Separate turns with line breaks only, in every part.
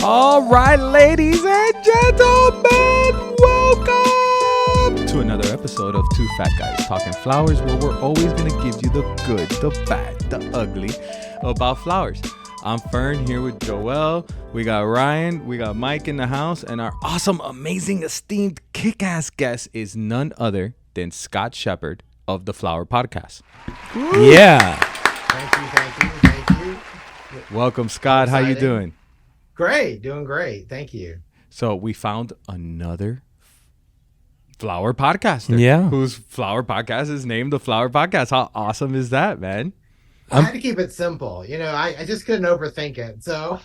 All right, ladies and gentlemen, welcome to another episode of Two Fat Guys Talking Flowers, where we're always going to give you the good, the bad, the ugly about flowers. I'm Fern here with Joel. We got Ryan, we got Mike in the house, and our awesome, amazing, esteemed, kick-ass guest is none other than Scott Shepard of the Flower Podcast.
Woo.
Yeah.
Thank you.
Welcome, Scott. How you doing?
Great. Doing great. Thank you.
So we found another flower podcaster.
Yeah.
Whose flower podcast is named the Flower Podcast. How awesome is that, man?
I had to keep it simple. You know, I just couldn't overthink it. So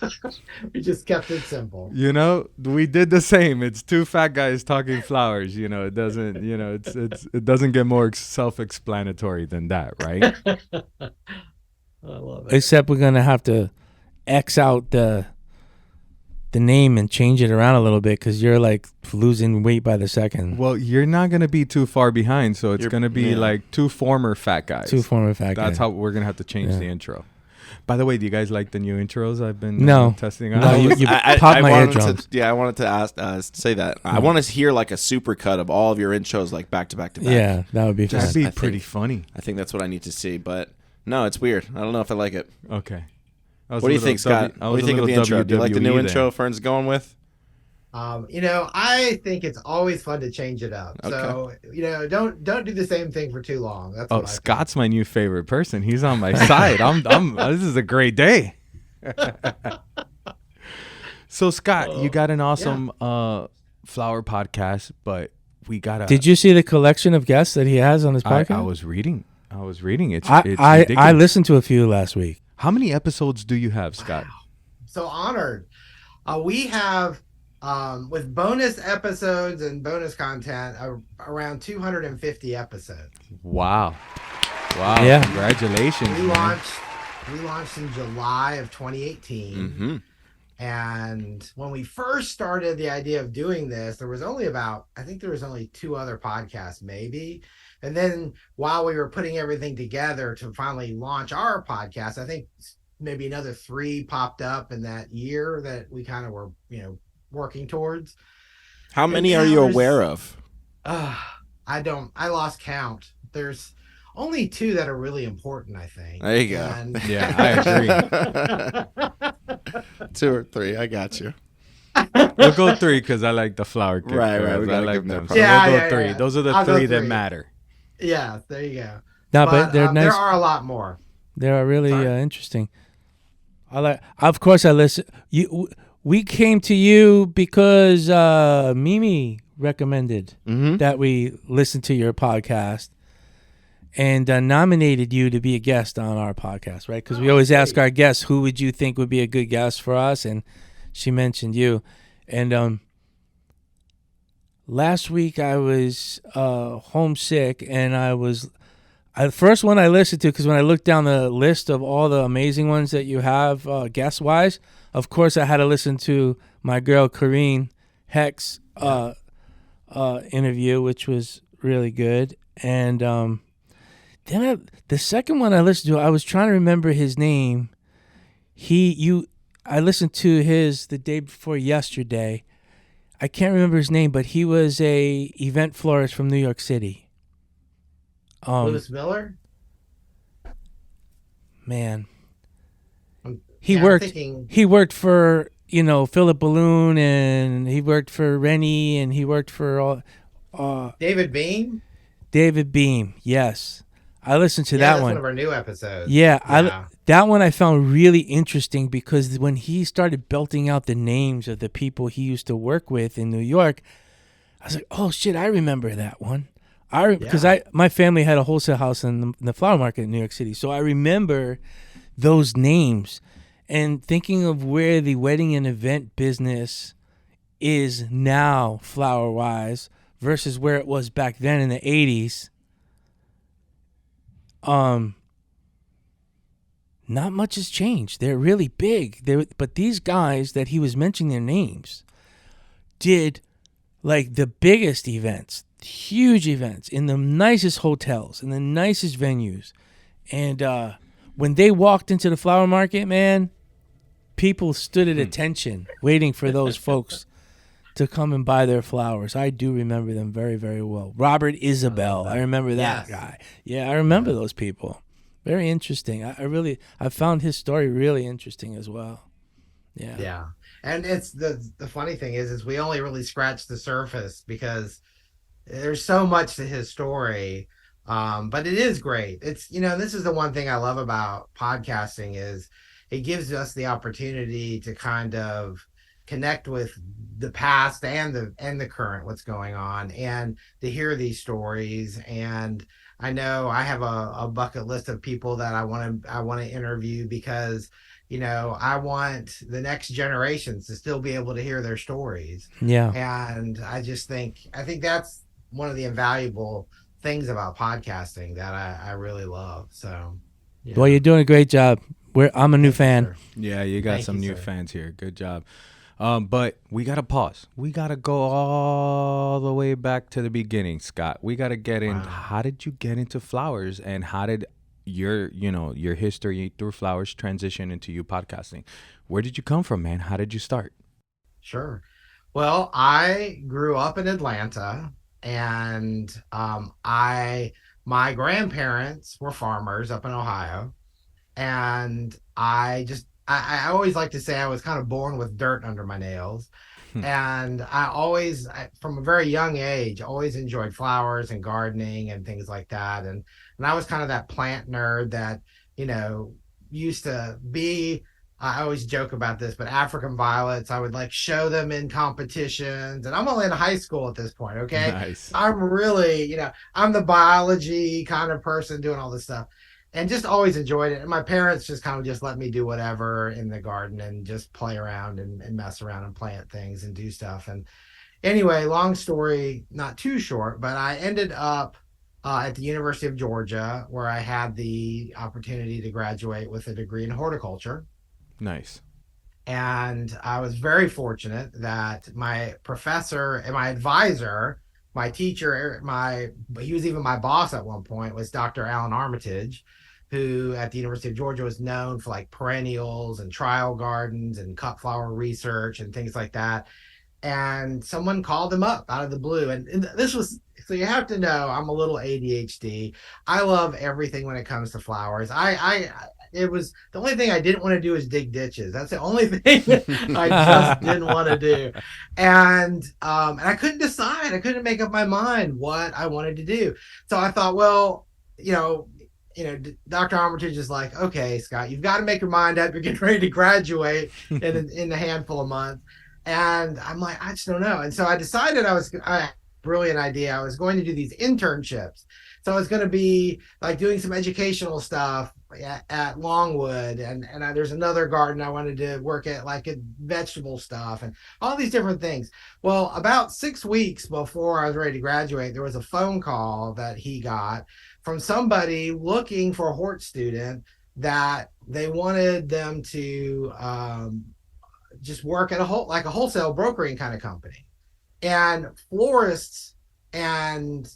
we just kept it simple.
You know, we did the same. It's two fat guys talking flowers. You know, it doesn't, it doesn't get more self-explanatory than that, right?
I love it.
Except we're going to have to X out the name and change it around a little bit because you're like losing weight by the second.
Well, you're not going to be too far behind. So it's going to be like two former fat guys. That's how we're going to have to change the intro. By the way, do you guys like the new intros I've been testing out?
No, you popped my eardrums.
I wanted to say that. I want to hear like a super cut of all of your intros like back to back to back.
Yeah, that would be fun.
That'd be pretty funny.
I think that's what I need to see. But no, it's weird. I don't know if I like it.
Okay.
What do you think, Scott? What do you think of the intro? Do you like the new intro Fern's going with?
I think it's always fun to change it up. Okay. So, don't do the same thing for too long. That's
Scott's my new favorite person. He's on my side. This is a great day. So, Scott, you got an awesome flower podcast, but we got
Did you see the collection of guests that he has on his podcast?
I was reading. It's
I listened to a few last week.
How many episodes do you have, Scott?
Wow. So honored. We have, with bonus episodes and bonus content, around 250 episodes.
Wow. Yeah. Congratulations.
We launched in July of 2018.
Mm-hmm.
And when we first started the idea of doing this, there was only two other podcasts, maybe. And then while we were putting everything together to finally launch our podcast, I think maybe another 3 popped up in that year that we kind of were, working towards.
How many are you aware of?
I lost count. There's only 2 that are really important, I think.
There you go.
Yeah, I
agree. 2 or 3, I got you.
We'll go 3 because I like the flower.
Right. We gotta like them.
So we'll go 3. Those are the 3 that matter.
Yeah, there you go.
No, but they're nice.
There are a lot more.
They are really interesting. Of course, I listen. We came to you because Mimi recommended that we listen to your podcast and nominated you to be a guest on our podcast, right? Because we always ask our guests, who would you think would be a good guest for us? And she mentioned you. And last week I was homesick, and the first one I listened to, because when I looked down the list of all the amazing ones that you have guest-wise, of course I had to listen to my girl Corrine Heck's interview, which was really good. And then the second one I listened to, I was trying to remember his name. I listened to his the day before yesterday. I can't remember his name, but he was a event florist from New York City.
Louis Miller?
Man. He worked for, Philip Balloon, and he worked for Rennie, and he worked for
David Beam?
David Beam, yes. I listened to that one.
That's one of our new episodes.
Yeah. That one I found really interesting because when he started belting out the names of the people he used to work with in New York, I was like, oh, shit, I remember that one. Because my family had a wholesale house in the flower market in New York City. So I remember those names and thinking of where the wedding and event business is now flower-wise versus where it was back then in the 80s. Not much has changed. They're really big. But these guys that he was mentioning their names did like the biggest events, huge events in the nicest hotels, in the nicest venues. And when they walked into the flower market, man, people stood at attention waiting for those folks to come and buy their flowers. I do remember them very, very well. Robert Isabel. I remember that guy. Yeah, I remember those people. Very interesting. I found his story really interesting as well. Yeah.
Yeah. And it's the funny thing is we only really scratched the surface because there's so much to his story. But it is great. It's, this is the one thing I love about podcasting is it gives us the opportunity to kind of connect with the past and the current, what's going on, and to hear these stories. And I know I have a bucket list of people that I want to interview because I want the next generations to still be able to hear their stories.
Yeah.
And I think that's one of the invaluable things about podcasting that I really love. So,
well, you're doing a great job. I'm a new fan.
Yeah, you got some new fans here. Good job. But we got to pause. We got to go all the way back to the beginning, Scott. We got to get in. How did you get into flowers, and how did your history through flowers transition into you podcasting? Where did you come from, man? How did you start?
Sure. Well, I grew up in Atlanta, and my grandparents were farmers up in Ohio, and I always like to say I was kind of born with dirt under my nails. And I from a very young age, always enjoyed flowers and gardening and things like that. And I was kind of that plant nerd that, used to be, I always joke about this, but African violets, I would like show them in competitions. And I'm only in high school at this point. Okay.
Nice.
I'm really, I'm the biology kind of person doing all this stuff. And just always enjoyed it. And my parents just kind of just let me do whatever in the garden and just play around and mess around and plant things and do stuff. And anyway, long story, not too short, but I ended up at the University of Georgia, where I had the opportunity to graduate with a degree in horticulture.
Nice.
And I was very fortunate that my professor and my advisor, my teacher, he was even my boss at one point, was Dr. Alan Armitage, who at the University of Georgia was known for like perennials and trial gardens and cut flower research and things like that. And someone called him up out of the blue. And this was, so you have to know, I'm a little ADHD. I love everything when it comes to flowers. It was the only thing I didn't want to do is dig ditches. That's the only thing I just didn't want to do. And I couldn't decide. I couldn't make up my mind what I wanted to do. So I thought, well, Dr. Armitage is like, okay, Scott, you've got to make your mind up. You're getting ready to graduate in a handful of months. And I'm like, I just don't know. And so I decided I had a brilliant idea. I was going to do these internships. So I was going to be like doing some educational stuff at Longwood, and there's another garden I wanted to work at, like at vegetable stuff and all these different things. Well, about 6 weeks before I was ready to graduate, there was a phone call that he got from somebody looking for a hort student that they wanted them to just work at a wholesale brokering kind of company. And florists and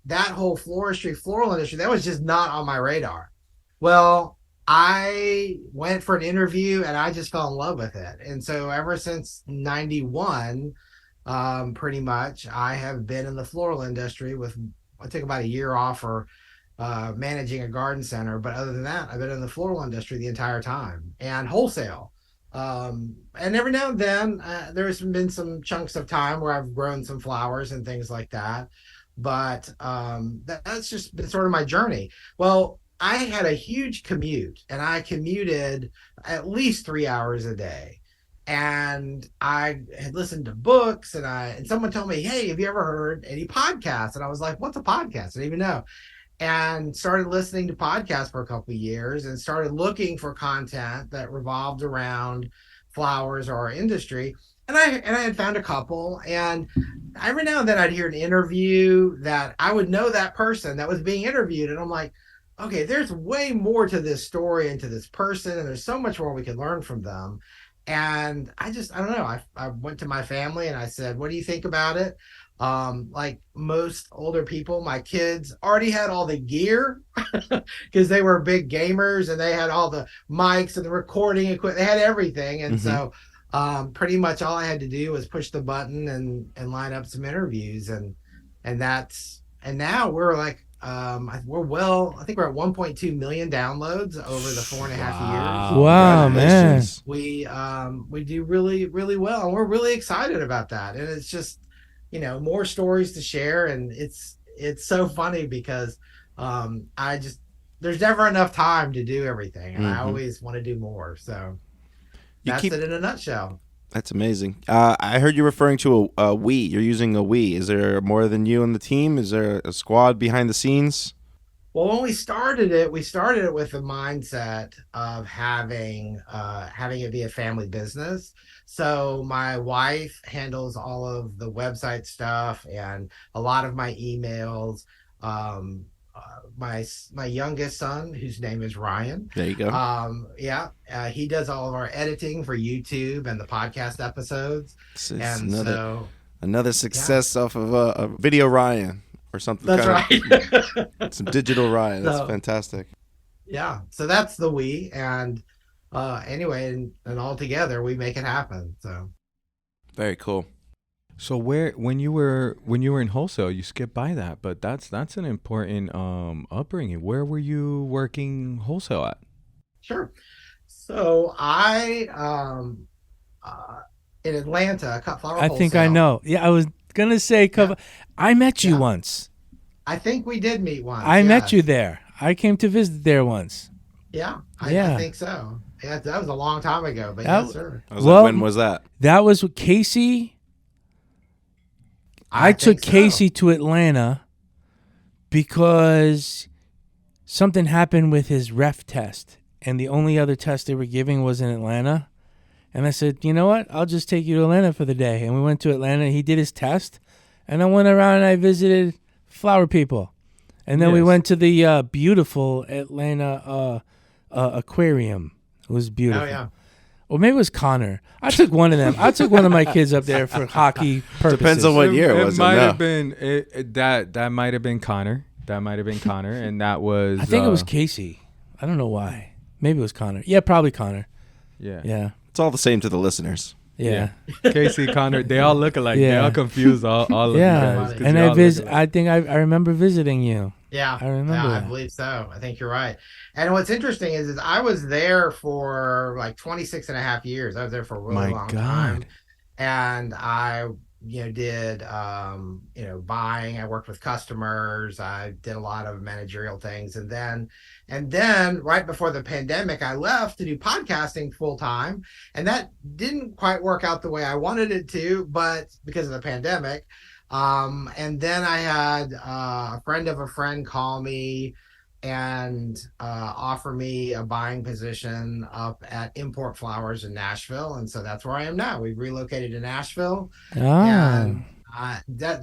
that whole floral industry, that was just not on my radar. Well, I went for an interview and I just fell in love with it. And so ever since 91, pretty much, I have been in the floral industry I took about a year off for managing a garden center. But other than that, I've been in the floral industry the entire time, and wholesale. And every now and then, there's been some chunks of time where I've grown some flowers and things like that. But that's just been sort of my journey. Well, I had a huge commute, and I commuted at least 3 hours a day. And I had listened to books, and someone told me, hey, have you ever heard any podcasts? And I was like, what's a podcast? I didn't even know. And started listening to podcasts for a couple of years and started looking for content that revolved around flowers or our industry. And I had found a couple, and every now and then I'd hear an interview that I would know that person that was being interviewed. And I'm like, okay, there's way more to this story and to this person, and there's so much more we can learn from them. And I don't know. I went to my family and I said, what do you think about it? like most older people, my kids already had all the gear because they were big gamers, and they had all the mics and the recording equipment. They had everything. And so pretty much all I had to do was push the button and line up some interviews. And now we're like, I think we're at 1.2 million downloads over the 4.5 years.
Wow, man.
We do really, really well. And we're really excited about that. And it's just, more stories to share. And it's so funny because there's never enough time to do everything. And I always want to do more. So that's it in a nutshell.
That's amazing. I heard you referring to a we. You're using a we. Is there more than you on the team? Is there a squad behind the scenes?
Well, when we started it with the mindset of having it be a family business. So my wife handles all of the website stuff and a lot of my emails. My youngest son, whose name is Ryan.
There you go.
He does all of our editing for YouTube and the podcast episodes.
Another success off of a video Ryan or something.
That's right.
Some digital Ryan. That's fantastic.
Yeah. So that's the we. And anyway, and all together we make it happen. So
very cool.
So when you were in wholesale, you skipped by that, but that's an important upbringing. Where were you working wholesale at?
Sure. So I in Atlanta, cut flower wholesale.
I think I know. Yeah, I was gonna say I met you once.
I think we did meet once.
I met you there. I came to visit there once.
Yeah, I think so. Yeah, that was a long time ago, but yes, sir.
When was that?
That was with Casey. I took Casey to Atlanta because something happened with his ref test, and the only other test they were giving was in Atlanta. And I said, you know what? I'll just take you to Atlanta for the day. And we went to Atlanta. He did his test, and I went around and I visited flower people. And then we went to the beautiful Atlanta aquarium. It was beautiful.
Oh, yeah.
Or maybe it was Connor. I took one of them. I took one of my kids up there for hockey purposes.
Depends on what year it was.
It might have been that might have been Connor. That might have been Connor, and that was.
I think it was Casey. I don't know why. Maybe it was Connor. Yeah, probably Connor.
Yeah.
It's all the same to the listeners.
Yeah.
Casey, Connor, they all look alike. They all confused all of you guys.
And I think I remember visiting you.
Yeah,
I remember.
Yeah, I believe so. I think you're right. And what's interesting is I was there for like 26 and a half years. I was there for a really long time. And I, did, buying. I worked with customers. I did a lot of managerial things. And then right before the pandemic, I left to do podcasting full time. And that didn't quite work out the way I wanted it to, but because of the pandemic. And then I had a friend of a friend call me and offer me a buying position up at Import Flowers in Nashville. And so that's where I am now. We've relocated to Nashville. And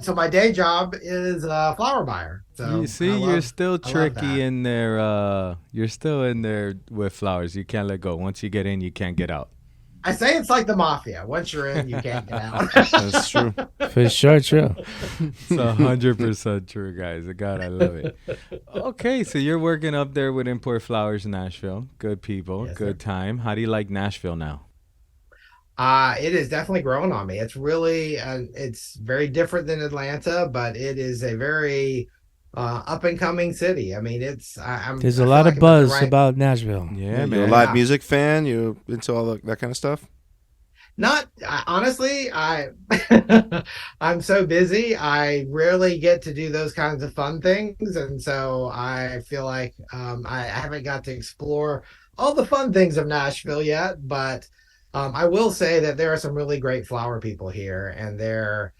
so my day job is a flower buyer. So
you see, you're still tricky in there. You're still in there with flowers. You can't let go. Once you get in, you can't get out.
I say it's like the mafia. Once you're in, you can't get out.
That's true.
For sure, true.
It's 100% true, guys. God, I love it. Okay, so you're working up there with Import Flowers in Nashville. Good people, good time. How do you like Nashville now?
It is definitely growing on me. It's really, it's very different than Atlanta, but it is a very up and coming city. I mean,
there's a lot of buzz about Nashville.
Yeah, man. You're a live music fan? You into all that kind of stuff?
Honestly, I'm so busy. I rarely get to do those kinds of fun things, and so I feel like I haven't got to explore all the fun things of Nashville yet. But I will say that there are some really great flower people here, and they're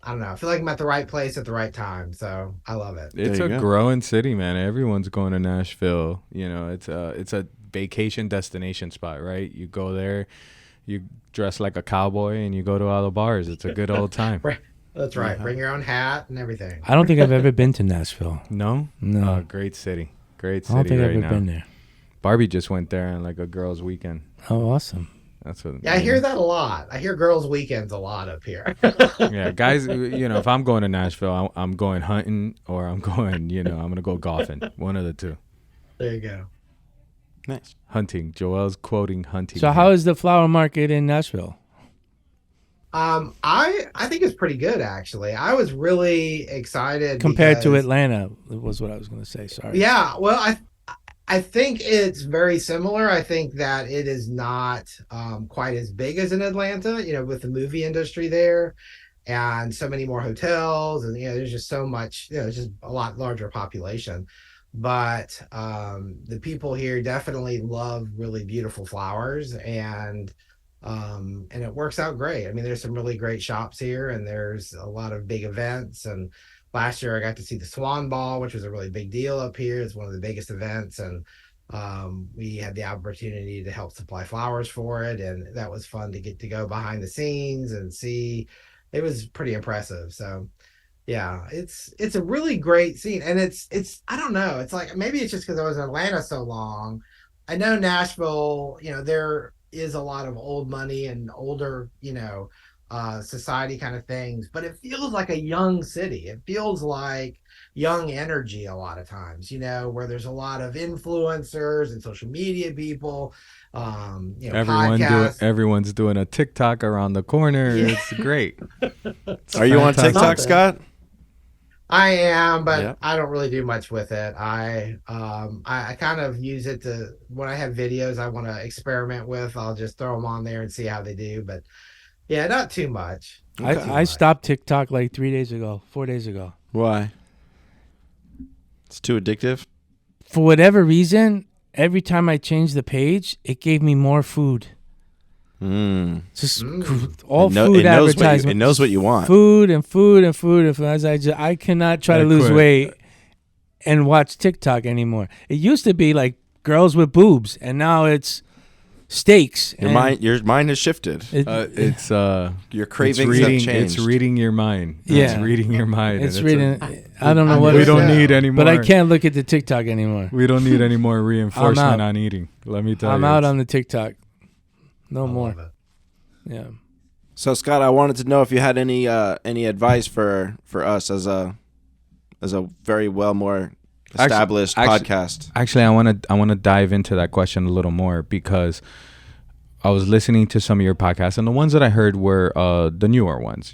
I don't know. I feel like I'm at the right place at the right time, so I love it.
It's a growing city, man. Everyone's going to Nashville. It's a vacation destination spot, right? You go there, you dress like a cowboy, and you go to all the bars. It's a good old time.
That's right. Bring your own hat and everything.
I don't think I've ever been to Nashville.
No?
No.
Great city. Great city.
I don't think
I've
ever been there.
Barbie just went there on like a girls' weekend.
Oh, awesome.
That's what.
Yeah, I hear that a lot. I hear girls' weekends a lot up here.
Yeah, guys. If I'm going to Nashville, I'm going hunting, or I'm going. I'm gonna go golfing. One of the two.
There you go.
Nice.
Hunting. Joel's quoting hunting.
So how is the flower market in Nashville?
I think it's pretty good actually. I was really excited
Compared to
because-
Atlanta was what I was going to say. Sorry.
Yeah, well, I think it's very similar. I think that it is not quite as big as in Atlanta, with the movie industry there and so many more hotels, and there's just so much, it's just a lot larger population. But the people here definitely love really beautiful flowers, and it works out great. I mean, there's some really great shops here, and there's a lot of big events. And last year I got to see the Swan Ball, which was a really big deal up here. It's one of the biggest events, and we had the opportunity to help supply flowers for it, and that was fun to get to go behind the scenes and see. It was pretty impressive. So yeah, it's a really great scene, and it's I don't know, it's like maybe it's just because I was in Atlanta so long. I know Nashville, there is a lot of old money and older, society kind of things, but it feels like a young city. It feels like young energy a lot of times, where there's a lot of influencers and social media people, podcasts.
Everyone's doing a TikTok around the corner.
Yeah.
It's great.
Are you on TikTok,
Something.
Scott?
I am, but
Yeah.
I don't really do much with it. I kind of use it to, when I have videos I want to experiment with, I'll just throw them on there and see how they do. But yeah, not too much.
I stopped TikTok like 4 days ago.
Why? It's too addictive.
For whatever reason, every time I changed the page, it gave me more food. Just all food advertisements.
It knows what you want.
Food and food and food and food. I cannot try to lose weight and watch TikTok anymore. It used to be like girls with boobs, and now it's steaks.
Your mind has shifted.
It's
Your cravings have
reading.
changed.
It's reading your mind.
Yeah.
It's reading your mind.
It's
and
reading. I don't know what
We
it's
don't
Yeah.
need any more.
but I can't look at the TikTok anymore.
We don't need any more reinforcement
out.
on eating. Let me tell you.
I'm out on the TikTok. No
I
more.
love it.
Yeah.
So Scott, I wanted to know if you had any advice for us as a very well more established podcast.
Actually, I want to dive into that question a little more, because I was listening to some of your podcasts, and the ones that I heard were the newer ones.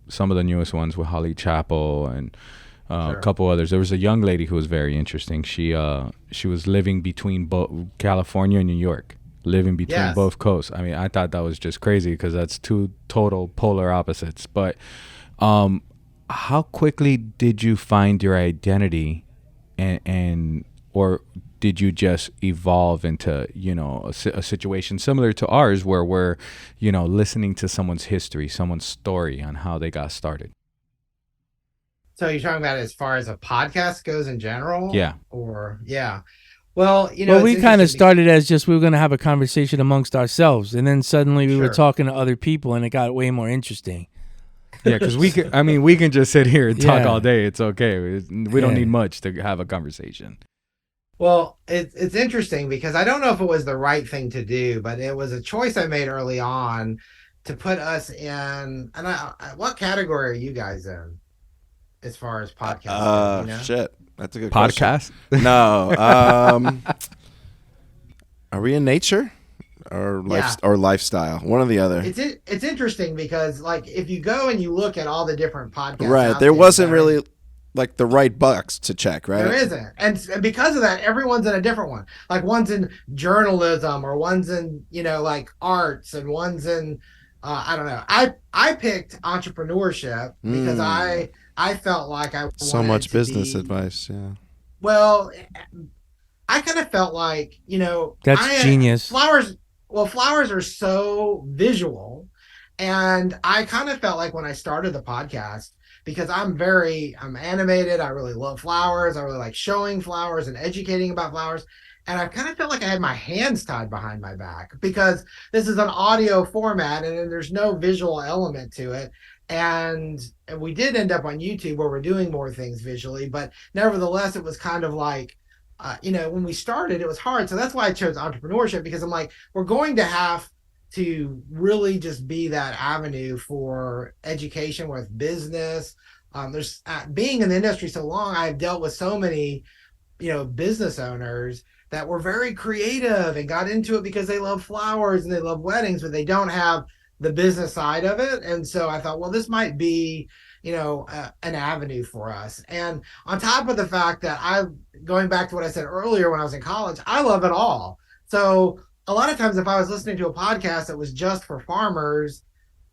Some of the newest ones with Holly Chappell and a couple others. There was a young lady who was very interesting. She was living between California and New York, living between
Yes.
both coasts. I mean, I thought that was just crazy, because that's two total polar opposites. But how quickly did you find your identity, and or did you just evolve into a situation similar to ours, where we're listening to someone's history, someone's story on how they got started?
So you're talking about as far as a podcast goes in general?
Yeah.
Or yeah. Well,
Well, we
it's
kind of
interesting
started as just we were going to have a conversation amongst ourselves, and then suddenly we were
Sure.
talking to other people, and it got way more interesting.
Yeah, because we can just sit here and talk
Yeah.
all day. It's okay. We don't
Yeah.
need much to have a conversation.
Well, it's interesting because I don't know if it was the right thing to do, but it was a choice I made early on to put us in. And what category are you guys in as far as podcasts?
Shit, that's a good question.
Podcast?
No. Are we in nature or lifestyle? One or the other.
It's interesting because like if you go and you look at all the different podcasts,
Right.
out
There wasn't
that are-
really like the right box to check, right?
There isn't, and because of that, everyone's in a different one. Like one's in journalism, or one's in like arts, and one's in I don't know. I picked entrepreneurship because I felt like I
So
wanted
much
to
business
be-
advice. Yeah.
Well, I kind of felt like
That's genius.
Flowers are so visual, and I kind of felt like when I started the podcast, because I'm animated. I really love flowers. I really like showing flowers and educating about flowers. And I kind of felt like I had my hands tied behind my back because this is an audio format and there's no visual element to it. And we did end up on YouTube where we're doing more things visually, but nevertheless, it was kind of like when we started, it was hard. So that's why I chose entrepreneurship, because I'm like, we're going to have to really just be that avenue for education with business. There's being in the industry so long, I've dealt with so many business owners that were very creative and got into it because they love flowers and they love weddings, but they don't have the business side of it. And so I thought, well, this might be, an avenue for us. And on top of the fact that going back to what I said earlier, when I was in college, I love it all. So a lot of times if I was listening to a podcast that was just for farmers,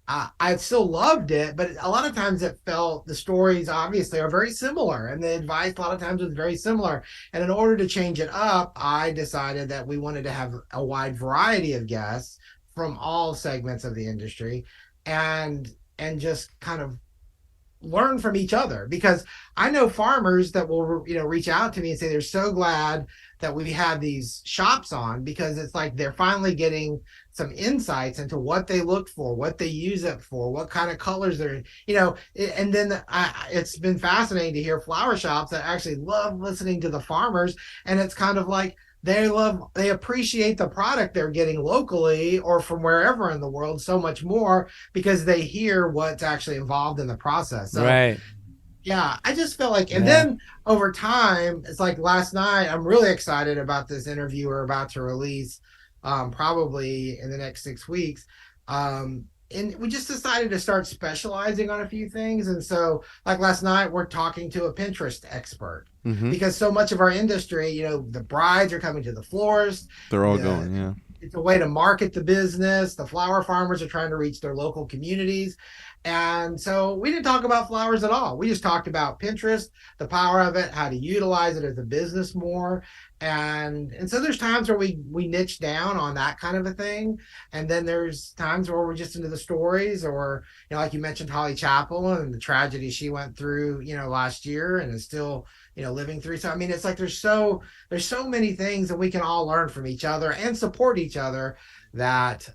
I still loved it, but a lot of times it felt the stories obviously are very similar, and the advice a lot of times was very similar. And in order to change it up, I decided that we wanted to have a wide variety of guests from all segments of the industry, and just kind of learn from each other, because I know farmers that will reach out to me and say they're so glad that we have these shops on, because it's like they're finally getting some insights into what they look for, what they use it for, what kind of colors they're, and then it's been fascinating to hear flower shops that actually love listening to the farmers. And it's kind of like they appreciate the product they're getting locally or from wherever in the world so much more, because they hear what's actually involved in the process. So,
right.
Yeah, I just felt like, and then over time, it's like last night, I'm really excited about this interview we're about to release, probably in the next 6 weeks. And we just decided to start specializing on a few things. And so, like last night, we're talking to a Pinterest expert, because so much of our industry, the brides are coming to the florists.
They're all going, yeah.
It's a way to market the business. The flower farmers are trying to reach their local communities. And so we didn't talk about flowers at all. We just talked about Pinterest, the power of it, how to utilize it as a business more. And so there's times where we niche down on that kind of a thing. And then there's times where we're just into the stories, or, like you mentioned, Holly Chapel and the tragedy she went through, last year, and is still, living through. So, I mean, it's like there's so many things that we can all learn from each other and support each other, that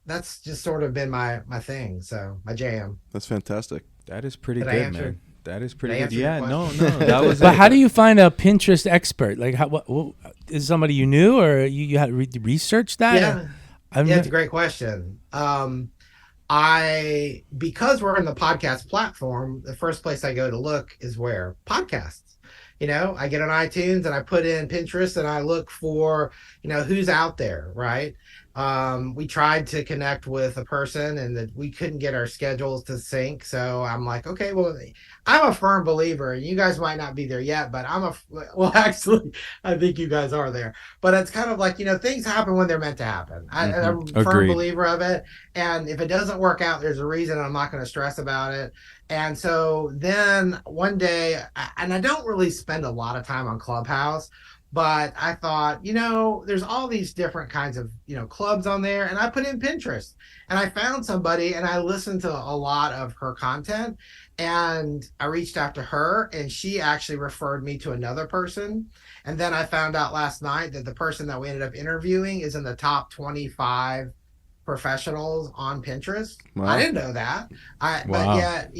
that's just sort of been my thing. So my jam.
That's fantastic.
That is pretty good, man. That is pretty good. Yeah, no,
that was. But how do you find a Pinterest expert? Like, what is somebody you knew, or you had researched that?
Yeah, it's a great question. Because we're in the podcast platform, the first place I go to look is where podcasts. I get on iTunes and I put in Pinterest and I look for, who's out there, right? We tried to connect with a person and that we couldn't get our schedules to sync. So I'm like, okay, well, I'm a firm believer, and you guys might not be there yet, but actually, I think you guys are there. But it's kind of like, things happen when they're meant to happen. I'm a firm believer of it. And if it doesn't work out, there's a reason. I'm not going to stress about it. And so then one day, and I don't really spend a lot of time on Clubhouse, but I thought, there's all these different kinds of, clubs on there. And I put in Pinterest and I found somebody, and I listened to a lot of her content, and I reached out to her, and she actually referred me to another person. And then I found out last night that the person that we ended up interviewing is in the top 25 professionals on Pinterest. Wow. I didn't know that. But yet,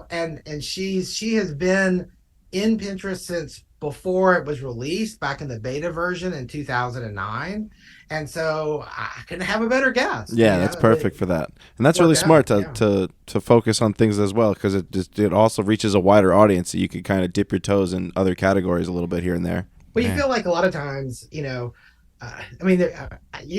and she has been in Pinterest since before it was released, back in the beta version in 2009. And so I couldn't have a better guest.
Yeah, that's perfect for that. And that's really smart to focus on things as well, because it also reaches a wider audience, so you can kind of dip your toes in other categories a little bit here and there.
Well, you feel like a lot of times, you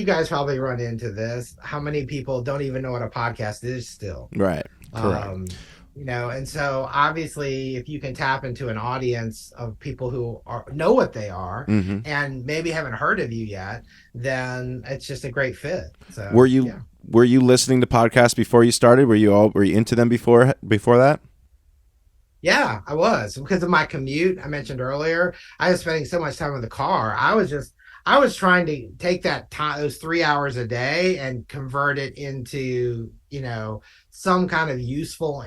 guys probably run into this. How many people don't even know what a podcast is still?
Right. Correct.
And so obviously, if you can tap into an audience of people who know what they are, and maybe haven't heard of you yet, then it's just a great fit. So
were you listening to podcasts before you started? Were you into them before that?
Yeah, I was, because of my commute. I mentioned earlier, I was spending so much time in the car. I was trying to take that time, those 3 hours a day, and convert it into, some kind of useful,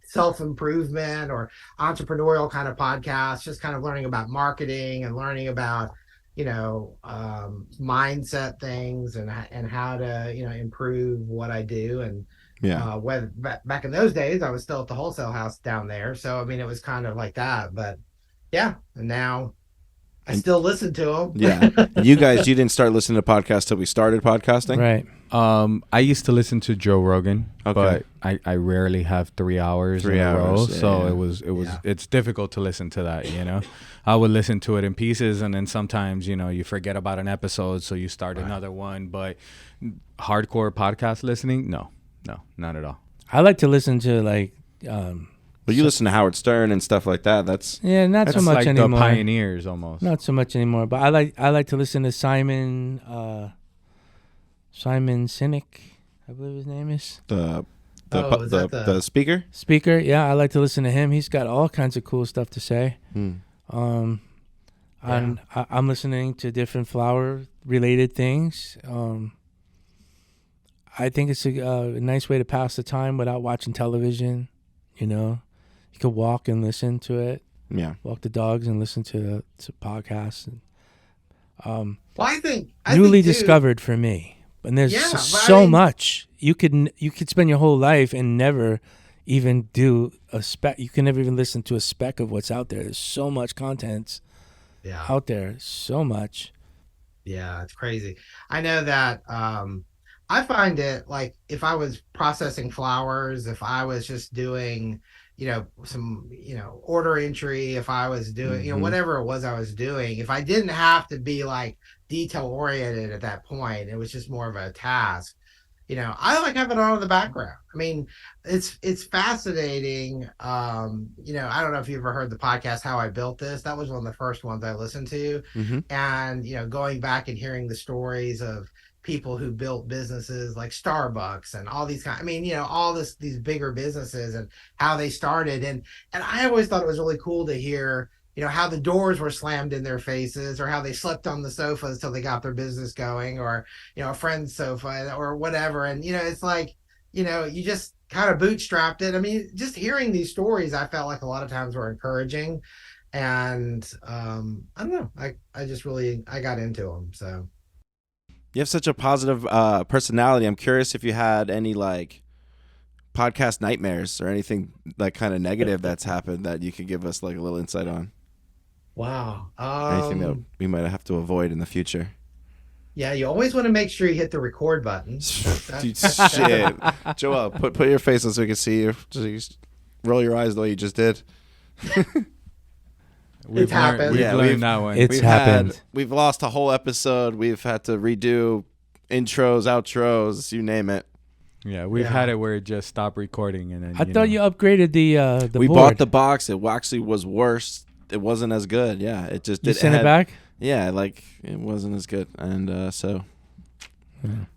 self-improvement or entrepreneurial kind of podcast, just kind of learning about marketing and learning about, mindset things and how to, improve what I do. And back in those days, I was still at the wholesale house down there. So, I mean, it was kind of like that, but yeah. And now I still listen to them.
Yeah. And you didn't start listening to podcasts till we started podcasting?
Right.
I used to listen to Joe Rogan,
Okay.
but I rarely have 3 hours in a row, so it's difficult to listen to that, you know. I would listen to it in pieces, and then sometimes, you know, you forget about an episode, so you start another one. But hardcore podcast listening, no, not at all.
I like to listen to like.
Well, you listen to Howard Stern and stuff like that. That's
not so much
like
anymore.
The pioneers almost.
Not so much anymore, but I like to listen to Simon Sinek, I believe his name is.
The speaker?
Speaker, yeah, I like to listen to him. He's got all kinds of cool stuff to say. I'm listening to different flower related things. I think it's a nice way to pass the time without watching television. You know, you could walk and listen to it.
Yeah,
walk the dogs and listen to podcasts. And,
well, I think
newly discovered for me. And there's so much you could spend your whole life and never even do a speck. You can never even listen to a speck of what's out there. There's so much content out there. So much.
Yeah, it's crazy. I know that I find it like if I was processing flowers, if I was just doing, you know, some, you know, order entry, if I was doing, you know, whatever it was I was doing, if I didn't have to be like detail oriented at that point, it was just more of a task. You know, I like having it on in the background. I mean, it's fascinating. You know, I don't know if you ever heard the podcast How I Built This. That was one of the first ones I listened to. And, you know, going back and hearing the stories of people who built businesses like Starbucks and all these I mean, you know, all these bigger businesses and how they started. And I always thought it was really cool to hear, you know, how the doors were slammed in their faces or how they slept on the sofas till they got their business going, or, you know, a friend's sofa or whatever. And, you know, it's like, you know, you just kind of bootstrapped it. I mean, just hearing these stories, I felt like a lot of times were encouraging. And I don't know, I just really, I got into them. So.
You have such a positive personality. I'm curious if you had any like podcast nightmares or anything like kind of negative that's happened that you could give us like a little insight on.
Wow.
Anything that we might have to avoid in the future.
Yeah, you always want to make sure you hit the record button.
Dude, shit. Joel, put your face on so we can see you. Just roll your eyes the way you just did.
It's happened.
We've learned that one.
It's happened.
We've lost a whole episode. We've had to redo intros, outros, you name it.
Yeah, we've had it where it just stopped recording, and then
I thought you upgraded the
we
board.
bought the box. It actually was worse. It wasn't as good. Yeah, it just
you sent it back.
Yeah, like it wasn't as good, and so.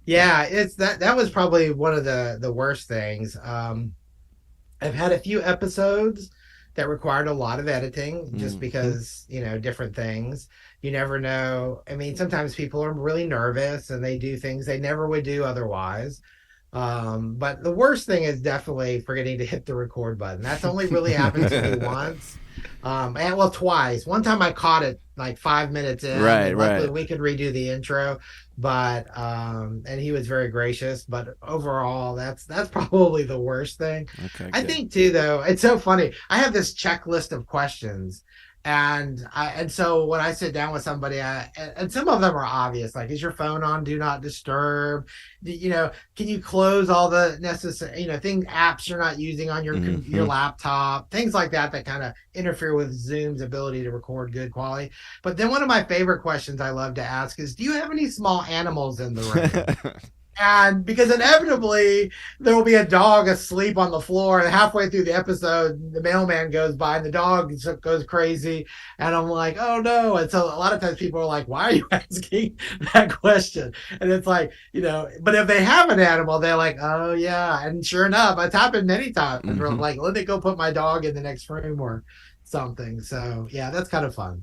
Yeah, it's that was probably one of the worst things. I've had a few episodes that required a lot of editing just because, you know, different things. You never know. I mean, sometimes people are really nervous and they do things they never would do otherwise. But the worst thing is definitely forgetting to hit the record button. That's only really happened to me once. And well, twice. One time I caught it like 5 minutes in.
Right.
We could redo the intro, but and he was very gracious. But overall, that's probably the worst thing.
Okay,
I think too, though, it's so funny. I have this checklist of questions. And so when I sit down with somebody, and some of them are obvious, like, is your phone on do not disturb? You know, can you close all the necessary, you know, apps you're not using on your your laptop, things like that kind of interfere with Zoom's ability to record good quality. But then one of my favorite questions I love to ask is, do you have any small animals in the room? And because inevitably there will be a dog asleep on the floor, and halfway through the episode, the mailman goes by and the dog goes crazy. And I'm like, oh no. And so a lot of times people are like, why are you asking that question? And it's like, you know, but if they have an animal, they're like, oh yeah. And sure enough, it's happened many times. We're like, let me go put my dog in the next room or something. So yeah, that's kind of fun.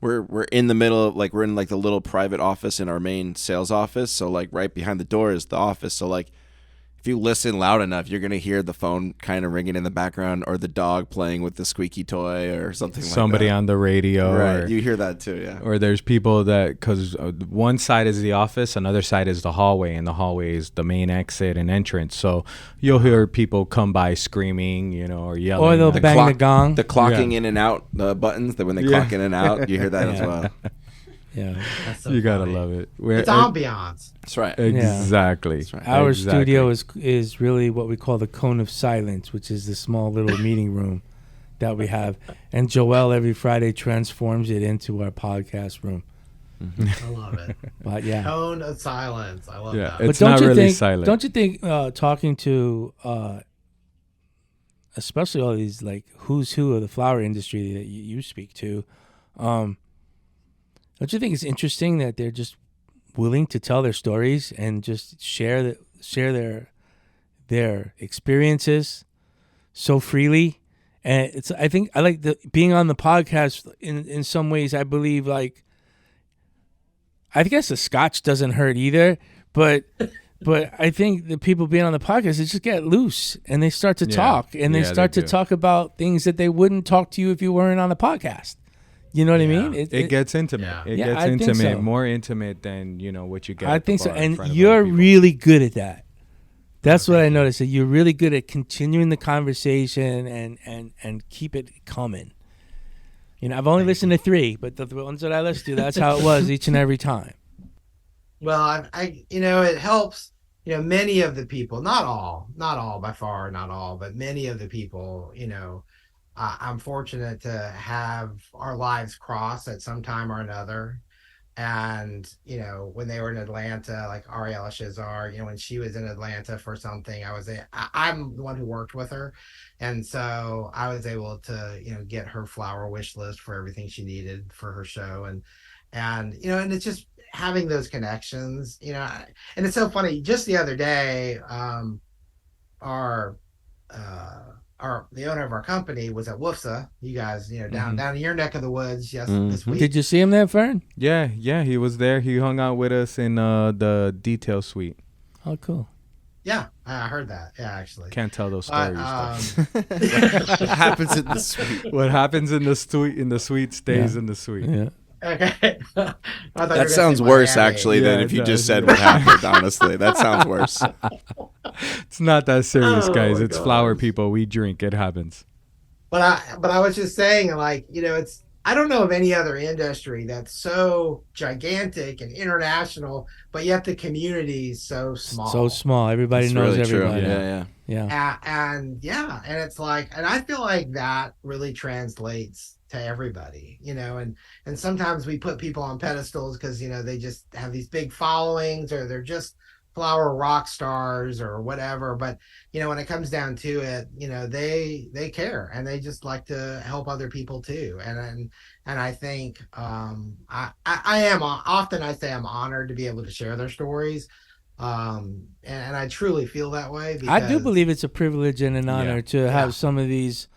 We're in the middle of, like, we're in like the little private office in our main sales office. So like right behind the door is the office. So like if you listen loud enough, you're gonna hear the phone kind of ringing in the background, or the dog playing with the squeaky toy, or something.
Somebody
like that.
on the radio,
Right?
or,
You hear that too, yeah.
or there's people that, because one side is the office, another side is the hallway, and the hallway is the main exit and entrance. So you'll hear people come by screaming, or yelling.
Or they'll bang the gong.
The clocking in and out buttons. That when they clock in and out, you hear that as well.
Yeah,
That's so
You gotta
funny.
love it.
It's ambiance.
That's right.
Exactly.
That's right.
our
Exactly.
studio is really what we call the cone of silence, which is the small little meeting room that we have. And Joel every Friday transforms it into our podcast room.
I love it.
But yeah.
Tone of silence. I love
Yeah,
that.
it's not really
think,
silent.
Don't you think talking to especially all these like who's who of the flower industry that you speak to, don't you think it's interesting that they're just willing to tell their stories and just share their experiences so freely? And I think I like being on the podcast in some ways. I believe like I guess the scotch doesn't hurt either, but I think the people being on the podcast, they just get loose and they start to talk and they start to talk about things that they wouldn't talk to you if you weren't on the podcast. You know what I mean?
It gets intimate.
Yeah.
It
Yeah,
gets
I think
intimate,
so.
more intimate than what you get.
I
at the
think so,
bar in
and
front of
you're
other people.
really good at that. That's what I noticed. That you're really good at continuing the conversation and keep it coming. I've only listened to 3, but the ones that I listened to, that's how it was each and every time.
Well, it helps. Many of the people, not all, by far, not all, but many of the people, I'm fortunate to have our lives cross at some time or another. And, when they were in Atlanta, like Ariella Shazar, when she was in Atlanta for something, I'm the one who worked with her. And so I was able to, get her flower wish list for everything she needed for her show. And it's just having those connections, and it's so funny. Just the other day, the owner of our company was at W.F.F.S.A. You guys, down in your neck of the woods. Yes, this week.
Did you see him there, Fern?
Yeah, he was there. He hung out with us in the detail suite.
Oh, cool.
Yeah, I heard that. Yeah, actually.
Can't tell those stories.
What happens in the suite?
What happens in the suite stays in the suite.
Yeah.
Okay.
That sounds worse, actually, than if you just said what happened. Honestly, that sounds worse.
It's not that serious,
Oh,
guys.
my
It's
gosh.
flower people. We drink. It happens.
But I was just saying, like, I don't know of any other industry that's so gigantic and international, but yet the community is so small.
So small. Everybody
It's
knows
really true.
everybody.
Yeah.
And it's like, and I feel like that really translates to everybody, and sometimes we put people on pedestals because, they just have these big followings or they're just flower rock stars or whatever. But, when it comes down to it, they care and they just like to help other people too. And I think, I am often, I say I'm honored to be able to share their stories. And I truly feel that way.
I do
because-
believe it's a privilege and an honor to have some of these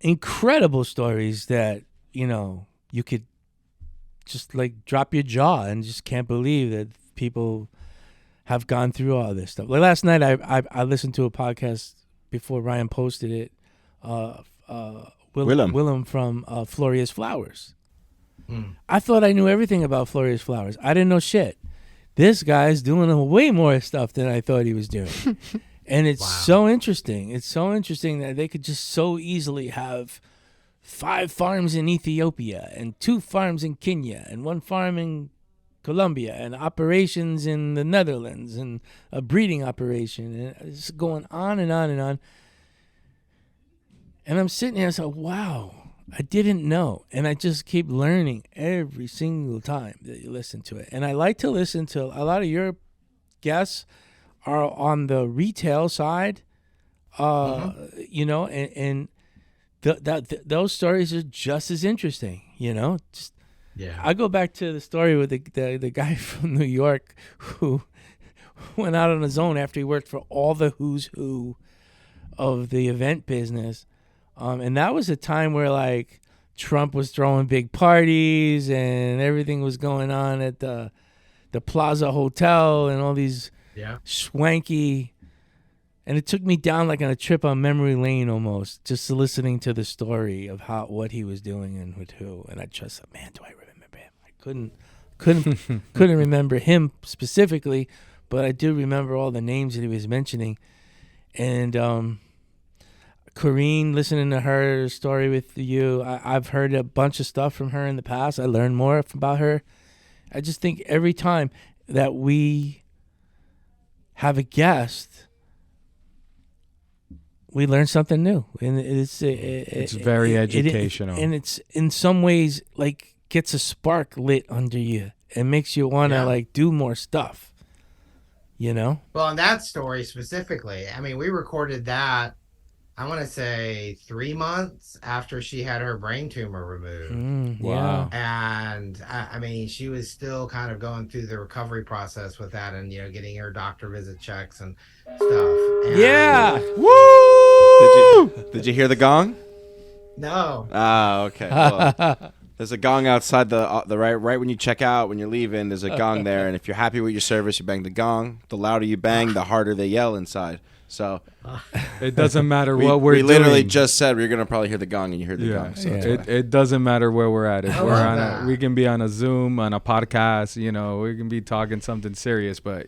incredible stories that you could just like drop your jaw and just can't believe that people have gone through all this stuff. Like last night, I listened to a podcast before Ryan posted it. Willem from Floria's Flowers. I thought I knew everything about Floria's Flowers. I didn't know shit. This guy's doing way more stuff than I thought he was doing. And it's so interesting. It's so interesting that they could just so easily have 5 farms in Ethiopia and 2 farms in Kenya and 1 farm in Colombia and operations in the Netherlands and a breeding operation. And it's going on and on and on. And I'm sitting here and I was like, wow, I didn't know. And I just keep learning every single time that you listen to it. And I like to listen to a lot of your guests are on the retail side, and those stories are just as interesting, Just, I go back to the story with the guy from New York who went out on his own after he worked for all the who's who of the event business, and that was a time where like Trump was throwing big parties and everything was going on at the Plaza Hotel and all these
Yeah.
swanky. And it took me down like on a trip on memory lane almost, just listening to the story of what he was doing and with who. And I just said, man, do I remember him? I couldn't remember him specifically, but I do remember all the names that he was mentioning. And Corrine, listening to her story with you, I've heard a bunch of stuff from her in the past. I learned more about her. I just think every time that we have a guest, we learn something new, and it's
very educational,
and it's in some ways like gets a spark lit under you and makes you want to like do more stuff, you know.
Well, in that story specifically, I mean, we recorded that, I want to say 3 months after she had her brain tumor removed.
Wow.
And I mean, she was still kind of going through the recovery process with that, and getting her doctor visit checks and stuff. And
Woo!
Did you hear the gong?
No.
Okay. Well, there's a gong outside the right when you check out, when you're leaving. There's a gong there, and if you're happy with your service, you bang the gong. The louder you bang, the harder they yell inside. So
it doesn't matter what
we
doing.
literally just said we're gonna probably hear the gong, and you heard the gong. So
it doesn't matter where we're at. If we can be on a Zoom, on a podcast. We can be talking something serious, but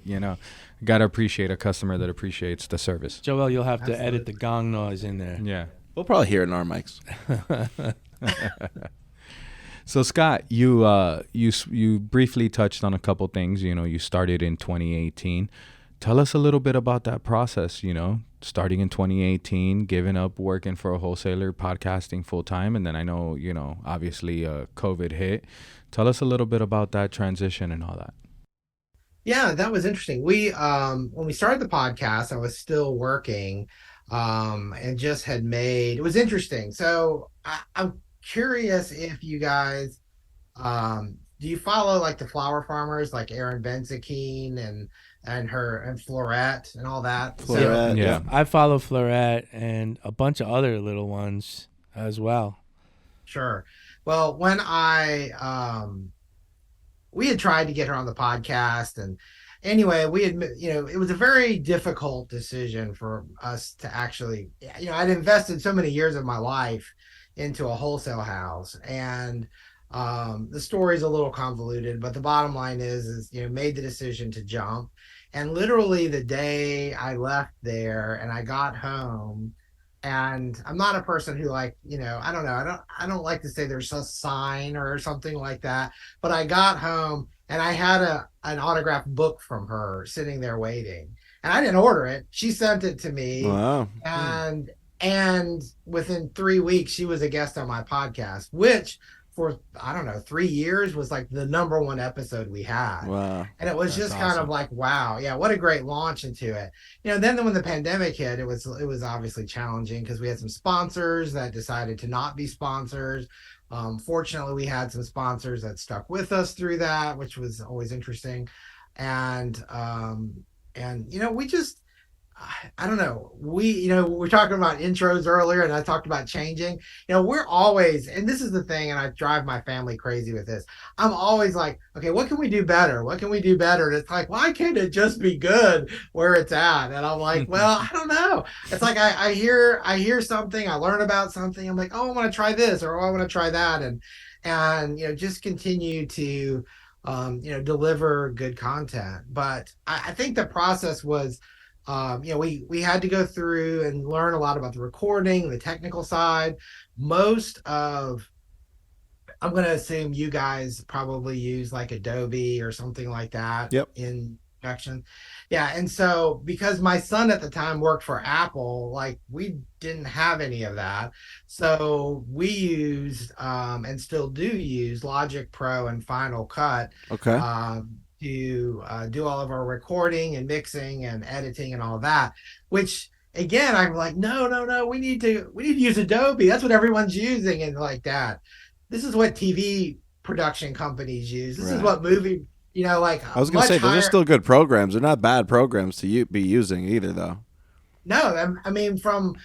gotta appreciate a customer that appreciates the service.
Joel, you'll have to edit the gong noise in there.
Yeah,
we'll probably hear it in our mics.
So Scott, you briefly touched on a couple things. You started in 2018. Tell us a little bit about that process, starting in 2018, giving up working for a wholesaler, podcasting full time. And then I know, obviously COVID hit. Tell us a little bit about that transition and all that.
Yeah, that was interesting. When we started the podcast, I was still working and just had made, it was interesting. So I'm curious if you guys, do you follow like the flower farmers like Erin Benzakine and Florette and all that?
Florette,
yeah. I follow Florette and a bunch of other little ones as well.
Sure. Well, when we had tried to get her on the podcast, and anyway, we had, it was a very difficult decision for us to actually, I'd invested so many years of my life into a wholesale house, and the story's a little convoluted, but the bottom line is made the decision to jump. And literally the day I left there and I got home, and I'm not a person who I don't know, I don't like to say there's a sign or something like that, but I got home and I had an autographed book from her sitting there waiting, and I didn't order it. She sent it to me.
Wow.
And within 3 weeks she was a guest on my podcast, which for, I don't know, 3 years was like the number one episode we had.
Wow.
And it was just kind of like, wow, yeah, what a great launch into it. Then when the pandemic hit, it was obviously challenging because we had some sponsors that decided to not be sponsors. Fortunately, we had some sponsors that stuck with us through that, which was always interesting. And we just, I don't know. We're talking about intros earlier, and I talked about changing. We're always, and this is the thing, and I drive my family crazy with this. I'm always like, okay, what can we do better? What can we do better? And it's like, why can't it just be good where it's at? And I'm like, well, I don't know. It's like I hear something, I learn about something. I'm like, oh, I want to try this, or oh, I want to try that, and just continue to deliver good content. But I think the process was, we had to go through and learn a lot about the recording, the technical side. I'm going to assume you guys probably use like Adobe or something like that.
Yep.
In production. Yeah. And so because my son at the time worked for Apple, like we didn't have any of that. So we used and still do use Logic Pro and Final Cut.
Okay.
To do all of our recording and mixing and editing and all that, which again, I'm like, no, we need to use Adobe. That's what everyone's using. And like that, this is what TV production companies use. This is what movie, like
I was going to say, those are still good programs. They're not bad programs to be using either, though.
No, I mean from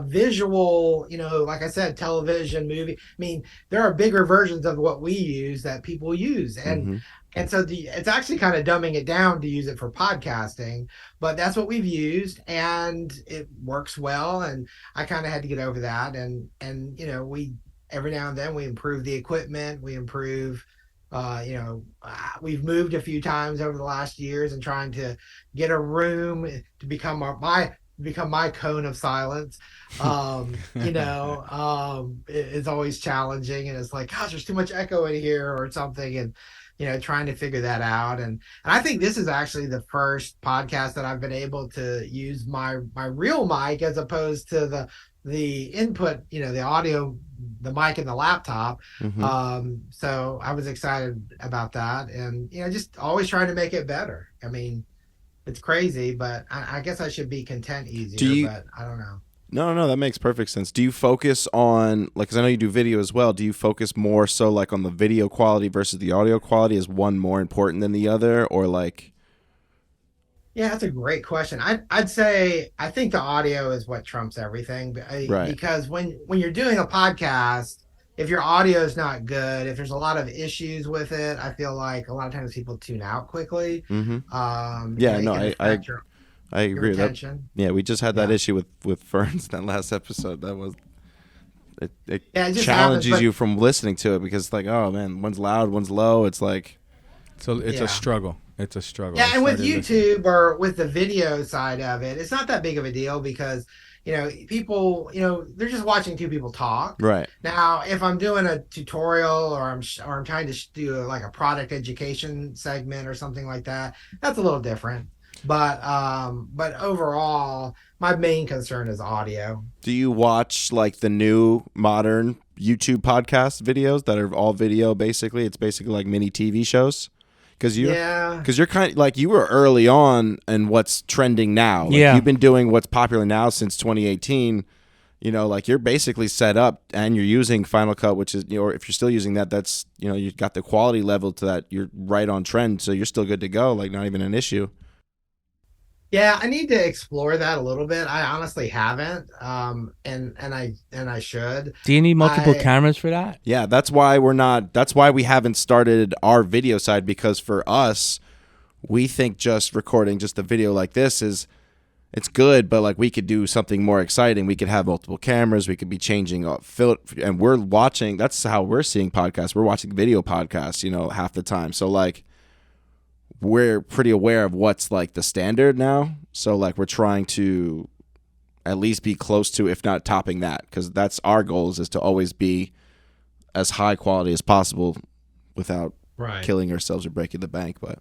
visual, like I said, television, movie. I mean, there are bigger versions of what we use that people use,
Mm-hmm.
and so it's actually kind of dumbing it down to use it for podcasting, but that's what we've used, and it works well. And I kind of had to get over that, and we every now and then we improve the equipment, we improve. We've moved a few times over the last years and trying to get a room to become my cone of silence. It's always challenging, and it's like, gosh, there's too much echo in here or something, and trying to figure that out. And I think this is actually the first podcast that I've been able to use my real mic as opposed to the input, the audio, the mic in the laptop.
Mm-hmm.
So I was excited about that, and just always trying to make it better. I mean, it's crazy, but I guess I should be content easier, but I don't know.
No, that makes perfect sense. Do you focus on, like, because I know you do video as well, do you focus more so like on the video quality versus the audio quality? Is one more important than the other, or like?
Yeah, that's a great question. I'd say I think the audio is what trumps everything.
Right.
Because when you're doing a podcast, if your audio is not good, if there's a lot of issues with it, I feel like a lot of times people tune out quickly.
Mm-hmm. I agree with that. Yeah, we just had that issue with Ferns that last episode. That was it challenges you from listening to it because it's like, oh man, one's loud, one's low. It's like
it's a struggle. It's a struggle.
Yeah, and with YouTube or with the video side of it, it's not that big of a deal because people, they're just watching two people talk.
Right.
Now, if I'm doing a tutorial or I'm trying to do like a product education segment or something like that, that's a little different. But overall, my main concern is audio.
Do you watch like the new modern YouTube podcast videos that are all video basically? It's basically like mini TV shows. Because you're kind of like you were early on in what's trending now. Like, you've been doing what's popular now since 2018. Like you're basically set up and you're using Final Cut, which is, or if you're still using that, that's, you've got the quality level to that. You're right on trend. So you're still good to go. Like not even an issue.
Yeah, I need to explore that a little bit. I honestly haven't, and I should.
Do you need multiple cameras for that?
Yeah, that's why we haven't started our video side, because for us, we think just recording just a video like this it's good, but like we could do something more exciting. We could have multiple cameras. We could be changing and we're watching. That's how we're seeing podcasts. We're watching video podcasts, half the time. So like, we're pretty aware of what's like the standard now. So like we're trying to at least be close to, if not topping that, because that's our goals, is to always be as high quality as possible without killing ourselves or breaking the bank. But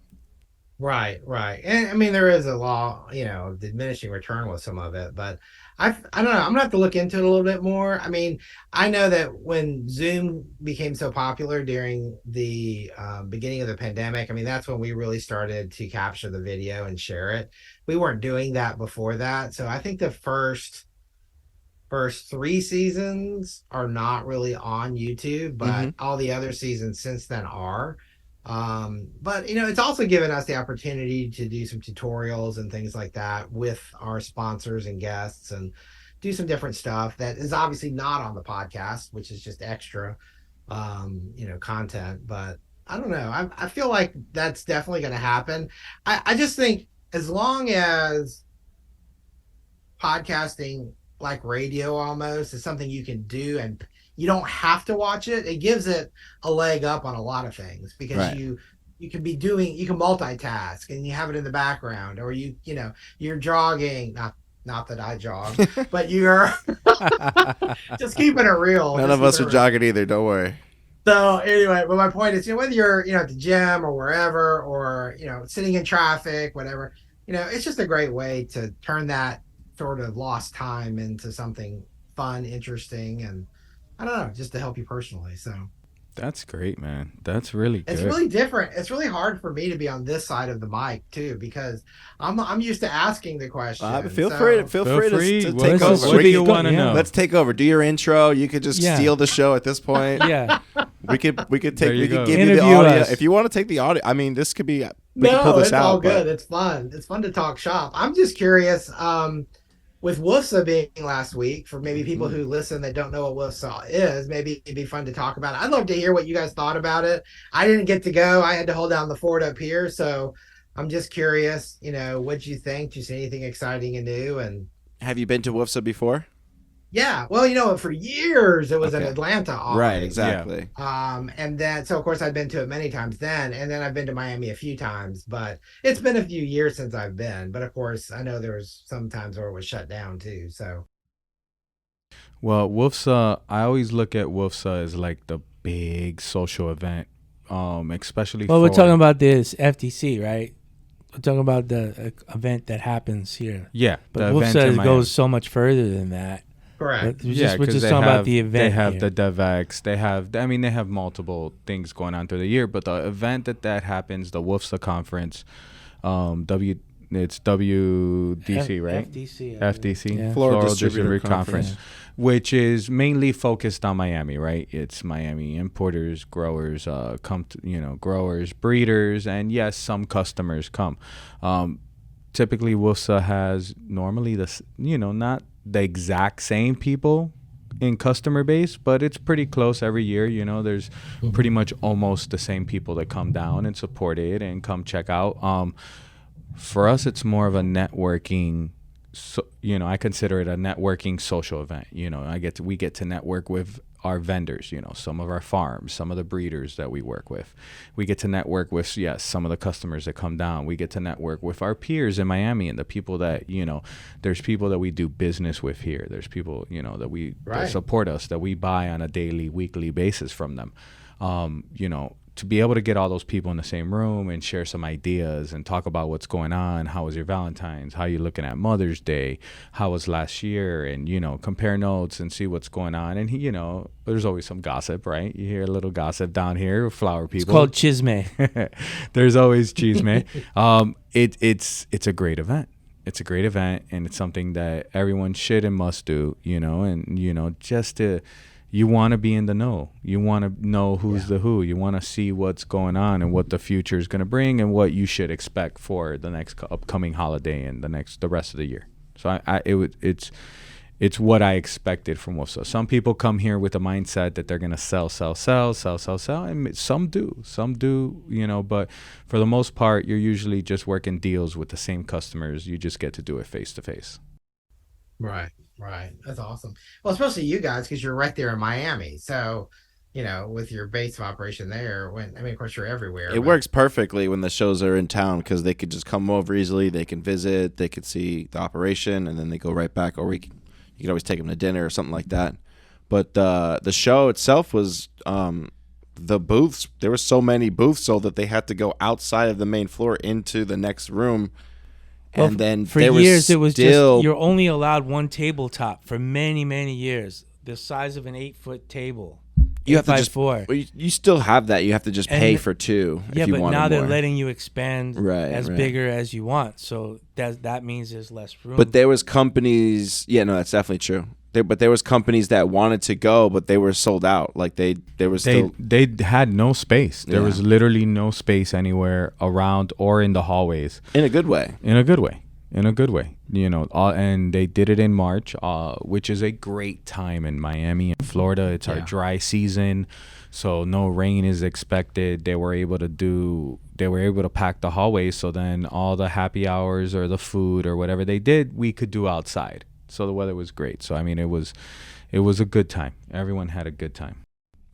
Right. And I mean, there is a law, diminishing return with some of it, but I don't know. I'm gonna have to look into it a little bit more. I mean, I know that when Zoom became so popular during the beginning of the pandemic, I mean, that's when we really started to capture the video and share it. We weren't doing that before that. So I think the first 3 seasons are not really on YouTube, but all the other seasons since then are. But it's also given us the opportunity to do some tutorials and things like that with our sponsors and guests, and do some different stuff that is obviously not on the podcast, which is just extra content. But I don't know, I feel like that's definitely going to happen. I just think as long as podcasting, like radio almost, is something you can do and you don't have to watch it, it gives it a leg up on a lot of things, because you can multitask and you have it in the background, or you're jogging, not that I jog, but you're just keeping it real.
None of us are jogging either, don't worry.
So anyway, but my point is, whether you're at the gym or wherever, or sitting in traffic, whatever, it's just a great way to turn that sort of lost time into something fun, interesting, and I don't know, just to help you personally. So
that's great, man. That's really good.
It's really different. It's really hard for me to be on this side of the mic too, because I'm used to asking the question.
Feel free to take over.
What do you want to know?
Let's take over. Do your intro. You could just steal the show at this point.
Yeah.
We could give you the
Interview
audio
us.
if you want to take the audio. I mean, this could be We can pull
No,
this
it's all
out,
good.
but
It's fun. It's fun to talk shop. I'm just curious, with W.F.F.S.A being last week, for maybe people
Mhm.
who listen that don't know what W.F.F.S.A is, maybe it'd be fun to talk about it. I'd love to hear what you guys thought about it. I didn't get to go. I had to hold down the fort up here, so I'm just curious, what you think? Do you see anything exciting and new? And
have you been to WFSA before?
yeah, well, for years it was in
Okay.
Atlanta
Right,
always.
Yeah.
exactly.
And then so of course I've been to it many times then, and then I've been to Miami a few times, but it's been a few years since I've been. But of course, I know there was some times where it was shut down too. So
Well, WFSA, I always look at WFSA as like the big social event, especially
Well,
for
we're talking about this FTC, right? We're talking about the event that happens here.
yeah,
But
the
Wolf
event in
says
Miami.
goes so much further than that.
correct.
But we're
Yeah,
just
they
talking
have
about the event.
they have
here.
the DevX. They have multiple things going on through the year, but the event that happens, the WFSA conference, it's WDC, right?
FTC.
FDC,
Yeah.
Floral
Distributor
Distributor
Conference,
Conference.
which is mainly focused on Miami, right? It's Miami importers, growers, growers, breeders, and yes, some customers come. Typically, WFSA has normally not the exact same people in customer base, but it's pretty close every year. There's pretty much almost the same people that come down and support it and come check out. For us, it's more of a networking. So, I consider it a networking social event. We get to network with our vendors, some of our farms, some of the breeders that we work with. We get to network with, yes, some of the customers that come down. We get to network with our peers in Miami and the people that, there's people that we do business with here. There's people, that
Right.
support us, that we buy on a daily, weekly basis from them. To be able to get all those people in the same room and share some ideas and talk about what's going on, how was your Valentine's, how you looking at Mother's Day, how was last year, and compare notes and see what's going on. And there's always some gossip, right? You hear a little gossip down here with flower people.
It's called Chisme.
There's always cheese, man. It's a great event. It's a great event, and it's something that everyone should and must do. Just to. You want to be in the know. You want to know who's the who. You want to see what's going on and what the future is going to bring and what you should expect for the next upcoming holiday and the rest of the year. So it's what I expected from WFSA. Some people come here with a mindset that they're going to sell, and some do, but for the most part, you're usually just working deals with the same customers. You just get to do it face to face.
Right. That's awesome. Well, especially you guys, because you're right there in Miami. So, with your base of operation there, of course you're everywhere.
It works perfectly when the shows are in town because they could just come over easily. They can visit. They could see the operation, and then they go right back. Or you could always take them to dinner or something like that. But the show itself was the booths. There were so many booths so that they had to go outside of the main floor into the next room.
Well,
And then
for
there
years it was
still,
just you're only allowed one tabletop for many, many years. The size of an 8-foot table.
you have to
8x4.
well, you still have that. You have to just pay for two.
Yeah,
if you
but
wanted
now they're
more.
letting you expand as
Right.
bigger as you want. So that means there's less room.
But there was companies. Yeah, no, that's definitely true. But there was companies that wanted to go, but they were sold out. Like they were still.
They had no space. There
Yeah.
was literally no space anywhere around or in the hallways.
In a good way.
In a good way. And they did it in March, which is a great time in Miami and Florida. It's our dry season, so no rain is expected. They were able to pack the hallways, so then all the happy hours or the food or whatever they did, we could do outside. So the weather was great. So it was a good time. Everyone had a good time.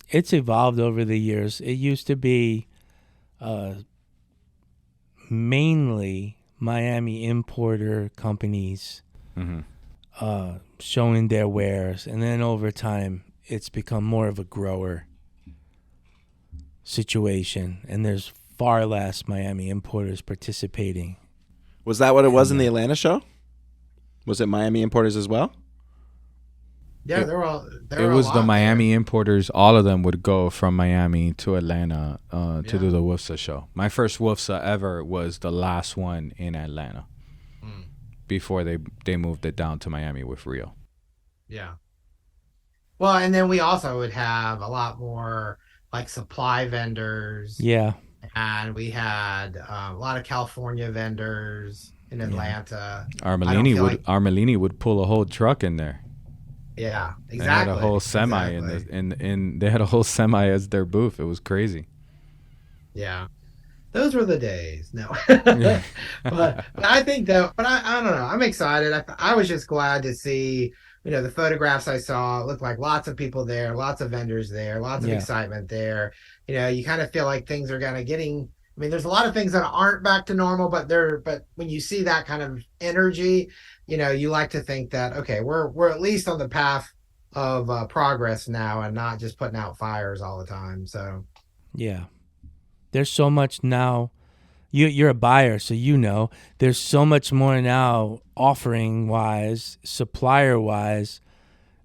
It's evolved over the years. It used to be mainly Miami importer companies showing their wares, and then over time it's become more of a grower situation, and there's far less Miami importers participating.
Was that what it was in the Atlanta show? Was it Miami importers as well?
Yeah,
It was the Miami importers. All of them would go from Miami to Atlanta to do the WFSA show. My first WFSA ever was the last one in Atlanta before they moved it down to Miami with Rio.
Yeah. Well, and then we also would have a lot more like supply vendors.
Yeah.
and we had a lot of California vendors in Atlanta. I don't feel like,
Armelini would pull a whole truck in there.
yeah,
They had a
exactly.
whole semi in they had a whole semi as their booth. It was crazy.
Yeah. Those were the days. No,
Yeah.
but I think though, but I don't know. I'm excited. I was just glad to see, the photographs I saw. It looked like lots of people there, lots of vendors there, lots of
Yeah.
excitement there. You kind of feel like things are kind of getting. I mean, there's a lot of things that aren't back to normal, but when you see that kind of energy, you like to think that okay, we're at least on the path of progress now, and not just putting out fires all the time. So
Yeah. There's so much now. You're a buyer, so there's so much more now offering wise, supplier wise.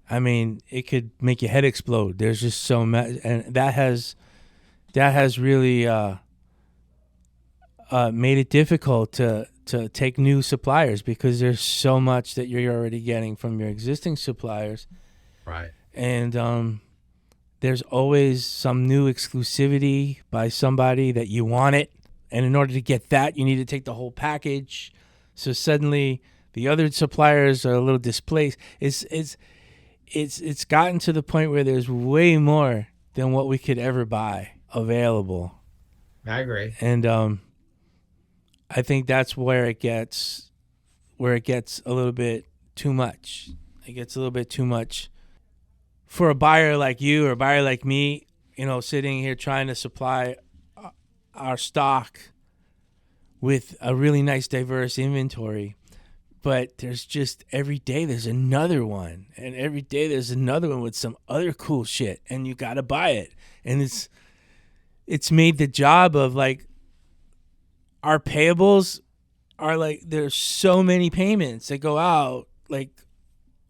I mean, it could make your head explode. There's just so much, and that has really made it difficult to take new suppliers because there's so much that you're already getting from your existing suppliers,
right.
and there's always some new exclusivity by somebody that you want it. And in order to get that, you need to take the whole package. So suddenly the other suppliers are a little displaced. It's gotten to the point where there's way more than what we could ever buy available.
I agree.
And I think that's where it gets a little bit too much. It gets a little bit too much for a buyer like you or a buyer like me, sitting here trying to supply our stock with a really nice diverse inventory. But there's just every day there's another one, and every day there's another one with some other cool shit, and you got to buy it. And it's made the job of like our payables are like there's so many payments that go out. Like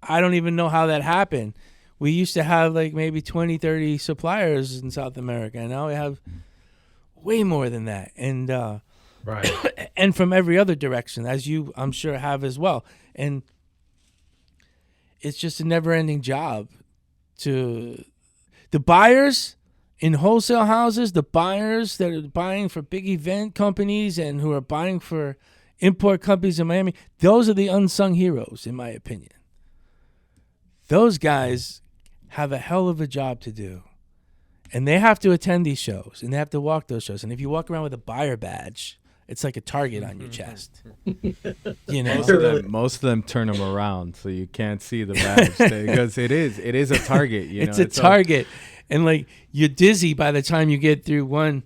I don't even know how that happened. We used to have like maybe 20, 30 suppliers in South America, and now we have way more than that. And
right.
and from every other direction, as you I'm sure have as well. And it's just a never-ending job to the buyers in wholesale houses, the buyers that are buying for big event companies and who are buying for import companies in Miami. Those are the unsung heroes, in my opinion. Those guys have a hell of a job to do. And they have to attend these shows, and they have to walk those shows. And if you walk around with a buyer badge, it's like a target on your chest.
Most of them turn them around so you can't see the badge because it is a target.
It's a target, and like you're dizzy by the time you get through one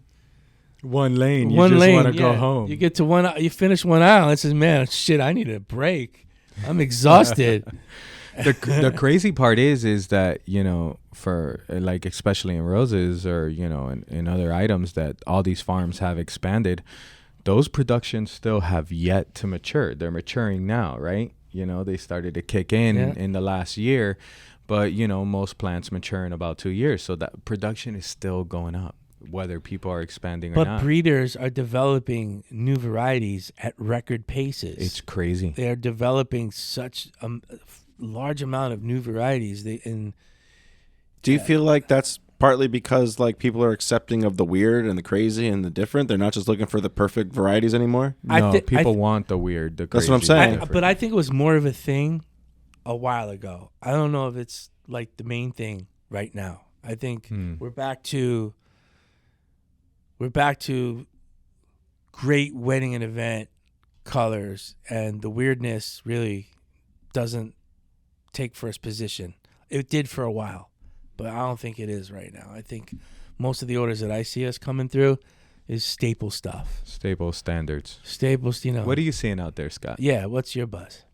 lane. You
one
just
lane.
want to go home.
You get to you finish one aisle. It says, "Man, shit, I need a break. I'm exhausted."
The crazy part is that for like especially in roses or in other items that all these farms have expanded, those productions still have yet to mature. They're maturing now, right? They started to kick in the last year, but most plants mature in about 2 years, so that production is still going up whether people are expanding or not.
But breeders are developing new varieties at record paces.
It's crazy.
They are developing such a large amount of new varieties.
Do you feel like that's partly because like people are accepting of the weird and the crazy and the different? They're not just looking for the perfect varieties anymore?
No, people want the weird, the crazy.
That's what I'm saying.
But I think it was more of a thing a while ago. I don't know if it's like the main thing right now. I think we're back to great wedding and event colors, and the weirdness really doesn't take first position. It did for a while, but I don't think it is right now. I think most of the orders that I see us coming through is staple stuff.
Staple standards.
Staples,
What are you seeing out there, Scott?
Yeah, what's your buzz?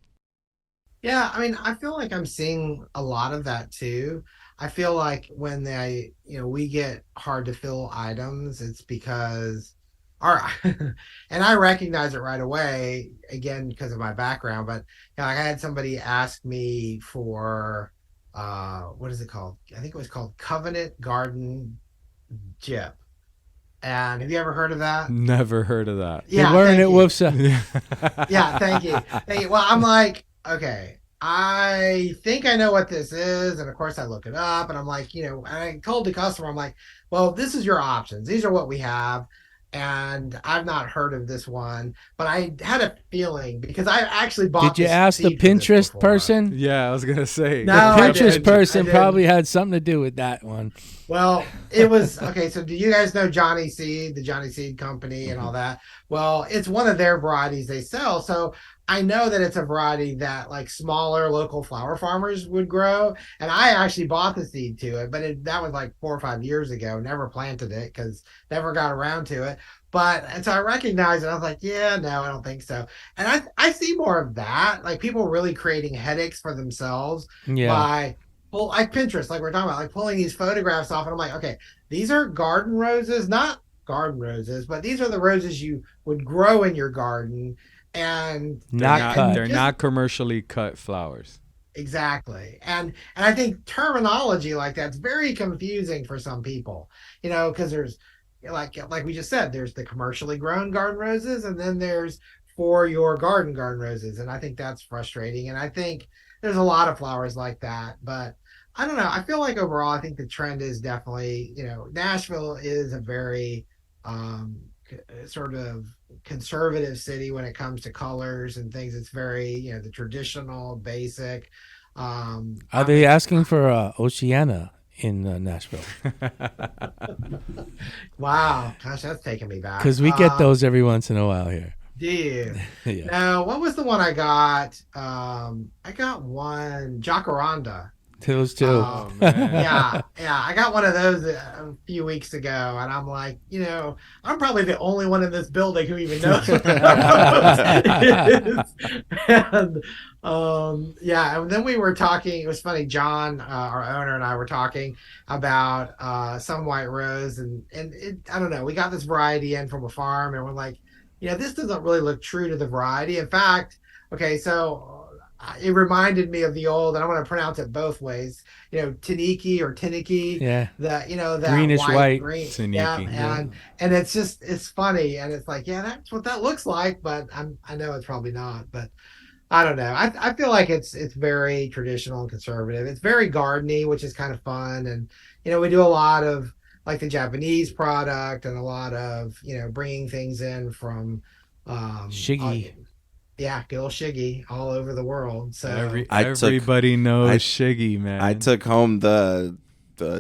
Yeah, I mean, I feel like I'm seeing a lot of that too. I feel like when we get hard to fill items, it's because and I recognize it right away, again, because of my background, but like I had somebody ask me for, what is it called? I think it was called Covenant Garden Jip. And have you ever heard of that?
Never heard of that.
Yeah,
they weren't at
W.F.F.S.A. Yeah, thank you. Well, I'm like, okay, I think I know what this is. And of course I look it up and I'm like, I told the customer, I'm like, well, this is your options. These are what we have. and I've not heard of this one, but I had a feeling because I actually bought.
Did you
this
ask the
seed for this
Pinterest
before.
person?
Yeah, I was gonna say.
No,
The
I
Pinterest
didn't.
person
I
probably
didn't.
had something to do with that one.
Well, it was okay. So, do you guys know Johnny Seed, the Johnny Seed Company, and all that? Well, it's one of their varieties they sell. So, I know that it's a variety that like smaller local flower farmers would grow. And I actually bought the seed to it, but that was like 4 or 5 years ago. Never planted it because never got around to it. And so I recognized it. I was like, yeah, no, I don't think so. And I see more of that, like people really creating headaches for themselves
Yeah.
by well, like Pinterest, like we're talking about, like pulling these photographs off, and I'm like, okay, these are garden roses, not garden roses, but these are the roses you would grow in your garden, and
Not cut.
They're not commercially cut flowers.
exactly. And I think terminology like that's very confusing for some people, because there's like we just said, there's the commercially grown garden roses, and then there's for your garden roses, and I think that's frustrating. And I think there's a lot of flowers like that, but I don't know. I feel like overall, I think the trend is definitely, Nashville is a very sort of conservative city when it comes to colors and things. It's very, the traditional, basic.
Are they asking for Oceana in Nashville?
Wow, gosh, that's taking me back.
Because we get those every once in a while here.
Do you?
Yeah.
No, what was the one I got? I got one Jacaranda.
Those two.
Oh, man.
Yeah. I got one of those a few weeks ago, and I'm like, I'm probably the only one in this building who even knows what that is. And then we were talking. It was funny. John, our owner, and I were talking about some white rose, and I don't know. We got this variety in from a farm, and we're like, this doesn't really look true to the variety. In fact, okay, so it reminded me of the old, and I'm going to pronounce it both ways, Taniki or Tiniki.
Yeah.
That
Greenish white.
green.
Taniki.
Yeah, and it's funny, and it's like, yeah, that's what that looks like, but I know it's probably not, but I don't know. I feel like it's very traditional and conservative. It's very gardeny, which is kind of fun, and we do a lot of like the Japanese product and a lot of bringing things in from
Shiggy.
yeah, good old Shiggy all over the world. So
Everybody knows Shiggy, man.
I took home the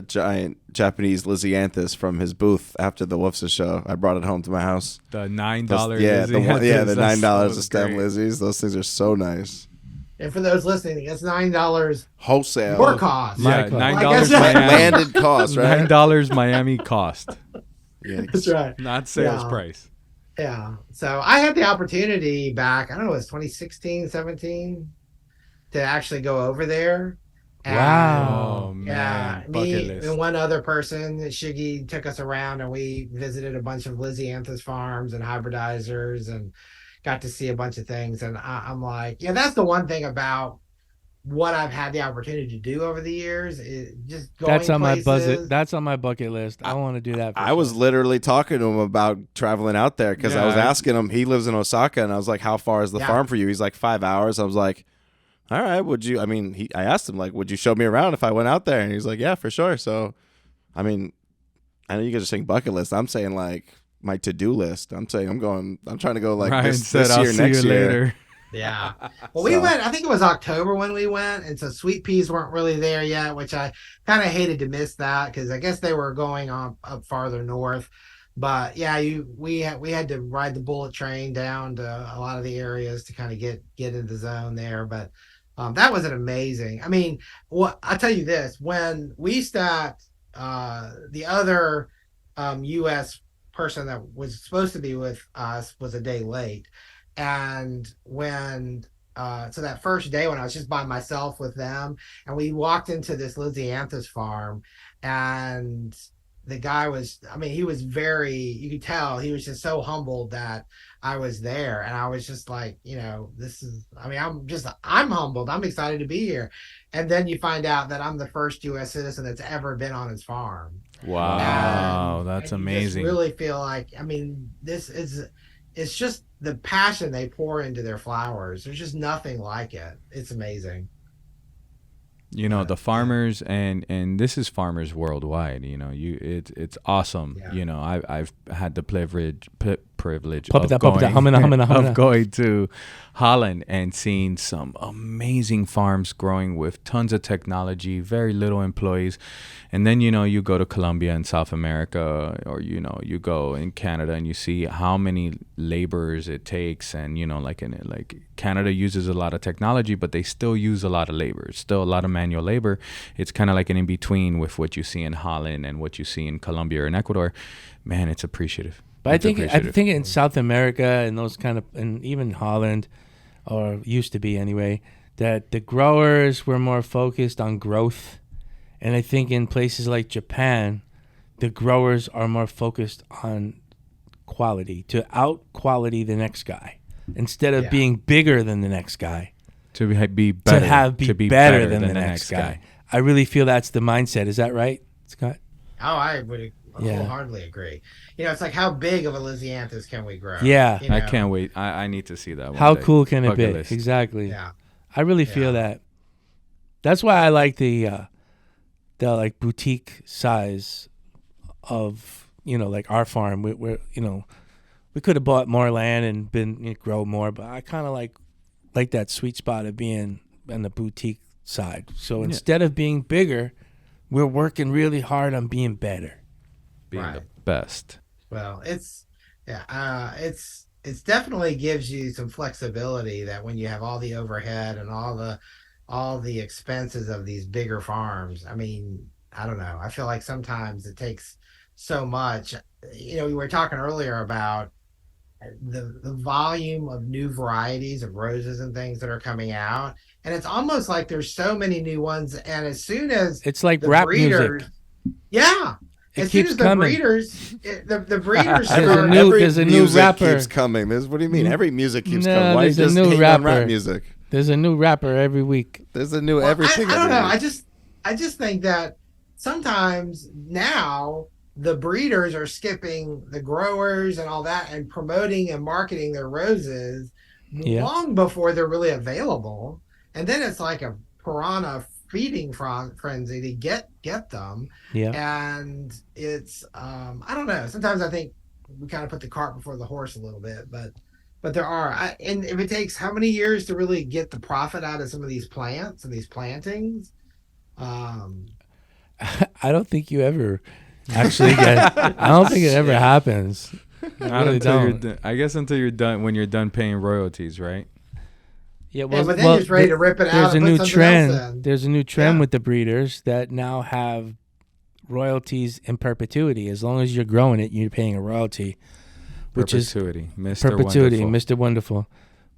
giant Japanese Lysianthus from his booth after the W.F.F.S.A show. I brought it home to my house.
The $9
Yeah,
Lizzie.
the $9 a stem
great.
Lizzies. Those things are so nice.
and for those listening, it's $9
Wholesale.
your cost.
Yeah,
My
I
$9
guess-
Miami.
Landed cost, right?
$9 Miami cost,
That's right.
not sales
Yeah.
price.
Yeah. So I had the opportunity back, I don't know, it was 2016, 17, to actually go over there.
Wow.
Oh man,
Yeah,
bucket
me
list.
and one other person, Shiggy, took us around, and we visited a bunch of Lysianthus farms and hybridizers and got to see a bunch of things. And I'm like, yeah, that's the one thing about what I've had the opportunity to do over the years is just going
That's on
places.
my bucket. That's on my bucket list. I want to do that.
I was literally talking to him about traveling out there because I was
Yeah.
asking him. He lives in Osaka, and I was like, "How far is the
Yeah.
farm for you?" He's like, 5 hours. I was like, "All right, would you?" I asked him like, "Would you show me around if I went out there?" And he's like, "Yeah, for sure." So, I know you guys are saying bucket list. I'm saying like my to-do list. I'm saying I'm trying to go like
Ryan
this
said, "I'll
year,
see
next
you
year.
later."
Yeah. Well, we
So-
went, I think it was October when we went, and so sweet peas weren't really there yet, which I kind of hated to miss that because I guess they were going up farther north. But yeah, we had to ride the bullet train down to a lot of the areas to kind of get into the zone there. But that was an amazing. I mean, I'll tell you this: when we stopped, the other U.S. person that was supposed to be with us was a day late. And when so that first day when I was just by myself with them, and we walked into this Lysianthus farm, and the guy was, he was you could tell he was just so humbled that I was there. And I was just like, this is, I'm humbled. I'm excited to be here. And then you find out that I'm the first U.S. citizen that's ever been on his farm.
Wow,
And-
that's
and you
amazing.
just really feel like, it's just the passion they pour into their flowers. There's just nothing like it. It's amazing.
You know, the farmers and this is farmers worldwide. You know, it's awesome.
Yeah.
You know, I've had the privilege
Pop
of
it up,
of going to Holland and seeing some amazing farms growing with tons of technology, very little employees. And then, you know, you go to Colombia and South America, or, you know, you go in Canada and you see how many laborers it takes. And, you know, like Canada uses a lot of technology, but they still use a lot of labor, still a lot of manual labor. It's kind of like an in-between with what you see in Holland and what you see in Colombia or in Ecuador. Man, it's appreciative.
But I think in South America and those kind of, and even Holland, or used to be anyway, that the growers were more focused on growth. And I think in places like Japan, the growers are more focused on quality, to out-quality the next guy, instead of being bigger than the next guy.
To be better.
To be better than the next guy. I really feel that's the mindset. Is that right, Scott?
Oh, I would wholeheartedly agree. You know, it's like, how big of a Lysianthus can we grow?
Yeah.
You know?
I can't wait. I need to see that one
How
day.
cool can it be?
Bucket list.
Exactly.
Yeah.
I really feel that. That's why I like the like boutique size of, you know, like our farm. We're you know, we could have bought more land and grow more, but I kind of like that sweet spot of being on the boutique side. So instead of being bigger, we're working really hard on being better.
Being the best.
Well, it's definitely gives you some flexibility that when you have all the overhead and all the expenses of these bigger farms. I mean, I don't know. I feel like sometimes it takes so much. You know, we were talking earlier about the volume of new varieties of roses and things that are coming out, and it's almost like there's so many new ones, and as soon as
it's like
the
rap
breeders,
music.
As
keeps
soon as the
coming.
breeders, the breeders
there's a new
music
rapper.
keeps coming. What do you mean? Every music keeps
No,
coming. Why
there's a
just
new
hate on
rapper.
rap music?
There's a new rapper every week.
There's a new everything.
I don't know.
every week.
I just think that sometimes now the breeders are skipping the growers and all that and promoting and marketing their roses long before they're really available. And then it's like a piranha feeding frenzy to get them.
Yeah.
And it's I don't know. Sometimes I think we kind of put the cart before the horse a little bit, but there are, and if it takes how many years to really get the profit out of some of these plants and these plantings,
I don't think you ever actually get. I don't think it ever happens.
Not until I guess until you're done, when you're done paying royalties, right?
Yeah, well,
but then you're just ready to rip it out.
There's a
and
new
put something
trend.
else in.
There's a new trend with the breeders that now have royalties in perpetuity. As long as you're growing it, you're paying a royalty. Which
Perpetuity,
is perpetuity, Mr. Wonderful.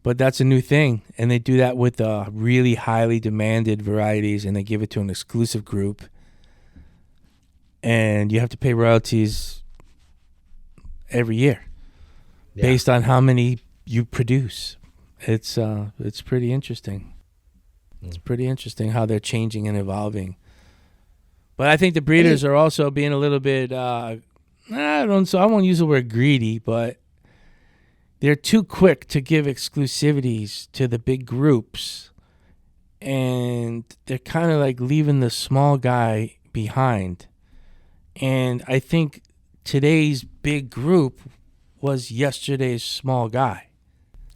But that's a new thing, and they do that with really highly demanded varieties, and they give it to an exclusive group, and you have to pay royalties every year based on how many you produce. It's pretty interesting. It's pretty interesting how they're changing and evolving. But I think the breeders are also being a little bit. I won't use the word greedy, but they're too quick to give exclusivities to the big groups, and they're kind of like leaving the small guy behind. And I think today's big group was yesterday's small guy.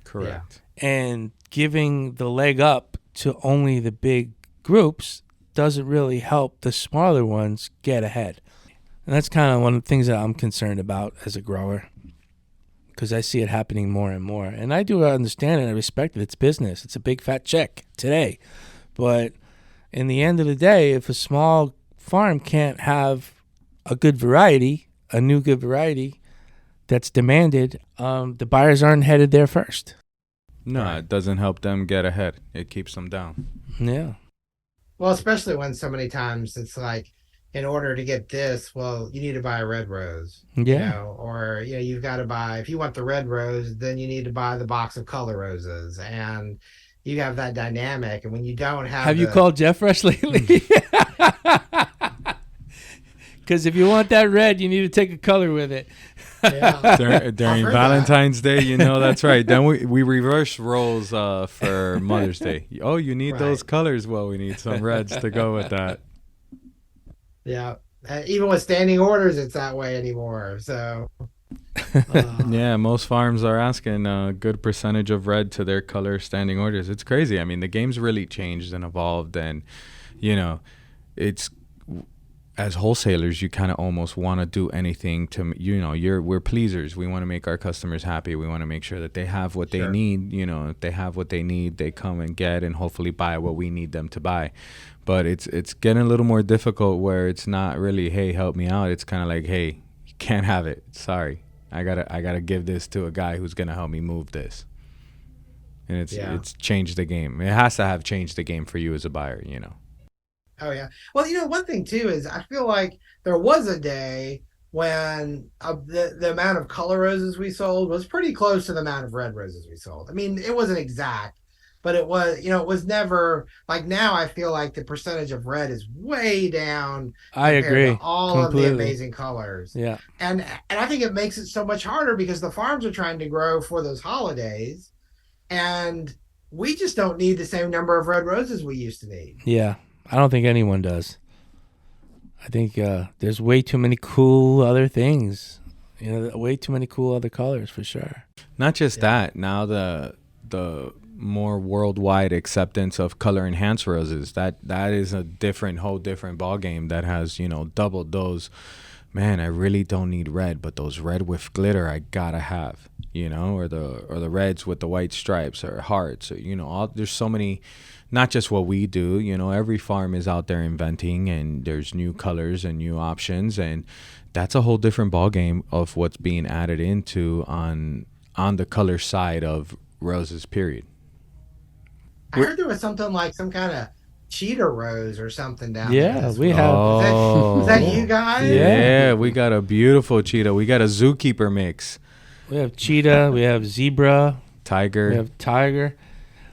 Correct.
Yeah. And giving the leg up to only the big groups doesn't really help the smaller ones get ahead. And that's kind of one of the things that I'm concerned about as a grower, because I see it happening more and more. And I do understand it and I respect it. It's business. It's a big fat check today. But in the end of the day, if a small farm can't have a good variety, a new good variety that's demanded, the buyers aren't headed there first.
No, it doesn't help them get ahead. It keeps them down.
Yeah.
Well, especially when so many times it's like, in order to get this, well, you need to buy a red rose.
Yeah.
You know, or you've got to buy, if you want the red rose, then you need to buy the box of color roses, and you have that dynamic. And when you don't have
you called Jeff Fresh lately? Because if you want that red, you need to take a color with it.
Yeah.
During Valentine's Day, you know, that's right. Then we reverse roles for Mother's Day. Oh, you need those
Right.
colors. Well, we need some reds to go with that.
Yeah. Even with standing orders, it's that way anymore. So,
Yeah, most farms are asking a good percentage of red to their color standing orders. It's crazy. I mean, the game's really changed and evolved, and you know, it's as wholesalers, you kind of almost want to do anything to, you know, we're pleasers. We want to make our customers happy. We want to make sure that they have what they need. You know, if they have what they need, they come and get and hopefully buy what we need them to buy. But it's getting a little more difficult where it's not really, hey, help me out. It's kind of like, hey, you can't have it. Sorry. I gotta give this to a guy who's gonna help me move this. And it's changed the game. It has to have changed the game for you as a buyer, you know.
oh yeah. Well, one thing too is I feel like there was a day when the amount of color roses we sold was pretty close to the amount of red roses we sold. I mean, it wasn't exact, but it was, it was never like now. I feel like the percentage of red is way down.
I agree.
To all
completely.
of the amazing colors.
Yeah.
And I think it makes it so much harder because the farms are trying to grow for those holidays, and we just don't need the same number of red roses we used to need.
Yeah. I don't think anyone does. I think there's way too many cool other things. Way too many cool other colors for sure.
Not just that. Now the more worldwide acceptance of color enhanced roses, that is a whole different ball game that has, doubled those. Man, I really don't need red, but those red with glitter I gotta have, or the reds with the white stripes or hearts, or there's so many. Not just what we do, every farm is out there inventing, and there's new colors and new options, and that's a whole different ball game of what's being added into on the color side of roses, period.
I heard there was something like some kind of cheetah rose or something down there.
Yeah, we have.
Is that you guys?
Yeah, we got a beautiful cheetah. We got a zookeeper mix.
We have cheetah. We have zebra.
Tiger.
We have tiger.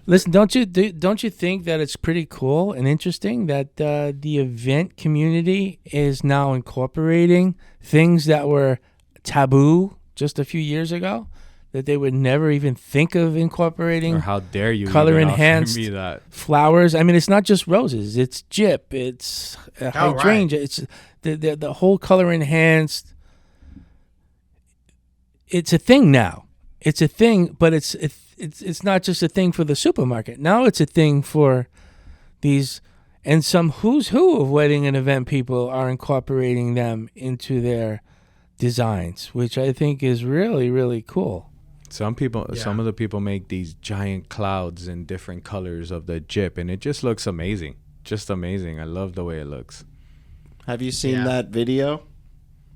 Listen, don't you think that it's pretty cool and interesting that the event community is now incorporating things that were taboo just a few years ago, that they would never even think of incorporating?
Or how dare you
color
even
enhanced
offer me that?
Flowers. I mean, it's not just roses. It's gyp. It's hydrangea. Right. It's the whole color enhanced. It's a thing now. It's a thing, but it's not just a thing for the supermarket. Now it's a thing for these, and some who's who of wedding and event people are incorporating them into their designs, which I think is really, really cool.
Some of the people make these giant clouds in different colors of the gyp, and it just looks amazing. Just amazing. I love the way it looks.
Have you seen that video?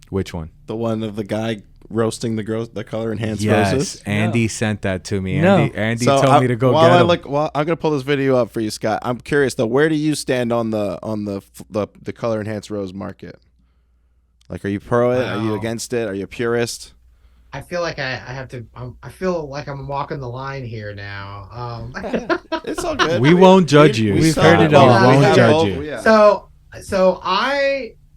Which one?
The one of the guy roasting the color enhanced
roses?
Yes,
Andy sent that to me.
No.
Andy told me to go get them.
I'm gonna pull this video up for you, Scott. I'm curious though, where do you stand on the color enhanced rose market? Like, are you pro it? Are you against it? Are you a purist?
I feel like I have to. I feel like I'm walking the line here now.
It's all good.
We won't judge you.
We've heard it all.
We won't judge you.
Yeah.
So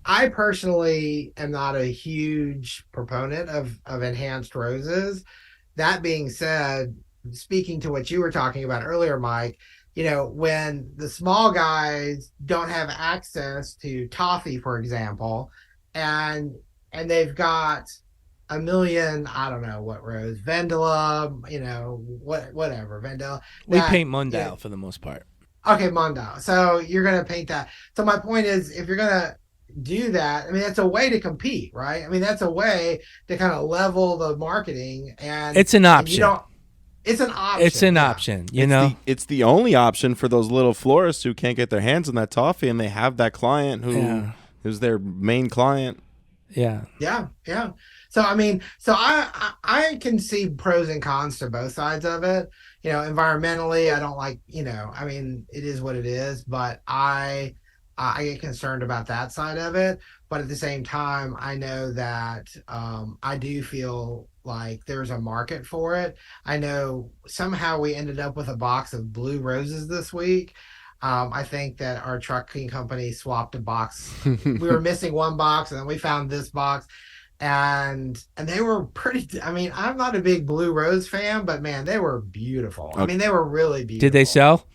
I personally am not a huge proponent of enhanced roses. That being said, speaking to what you were talking about earlier, Mike, when the small guys don't have access to toffee, for example, and they've got a million, I don't know what rose, Vendela, whatever, Vendela.
We paint Mundale for the most part.
Okay, Mondale. So you're going to paint that. So my point is, if you're going to do that, I mean, that's a way to compete, right? I mean, that's a way to kind of level the marketing, and
it's an option.
It's an option.
It's an option.
It's the only option for those little florists who can't get their hands on that toffee, and they have that client who's their main client.
Yeah.
So I mean, I can see pros and cons to both sides of it. Environmentally, I don't like. I mean, it is what it is, but I get concerned about that side of it. But at the same time, I know that I do feel like there's a market for it. I know somehow we ended up with a box of blue roses this week. I think that our trucking company swapped a box. We were missing one box, and then we found this box, and they were pretty. I mean, I'm not a big blue rose fan, but man, they were beautiful. I mean, they were really beautiful.
Did they sell?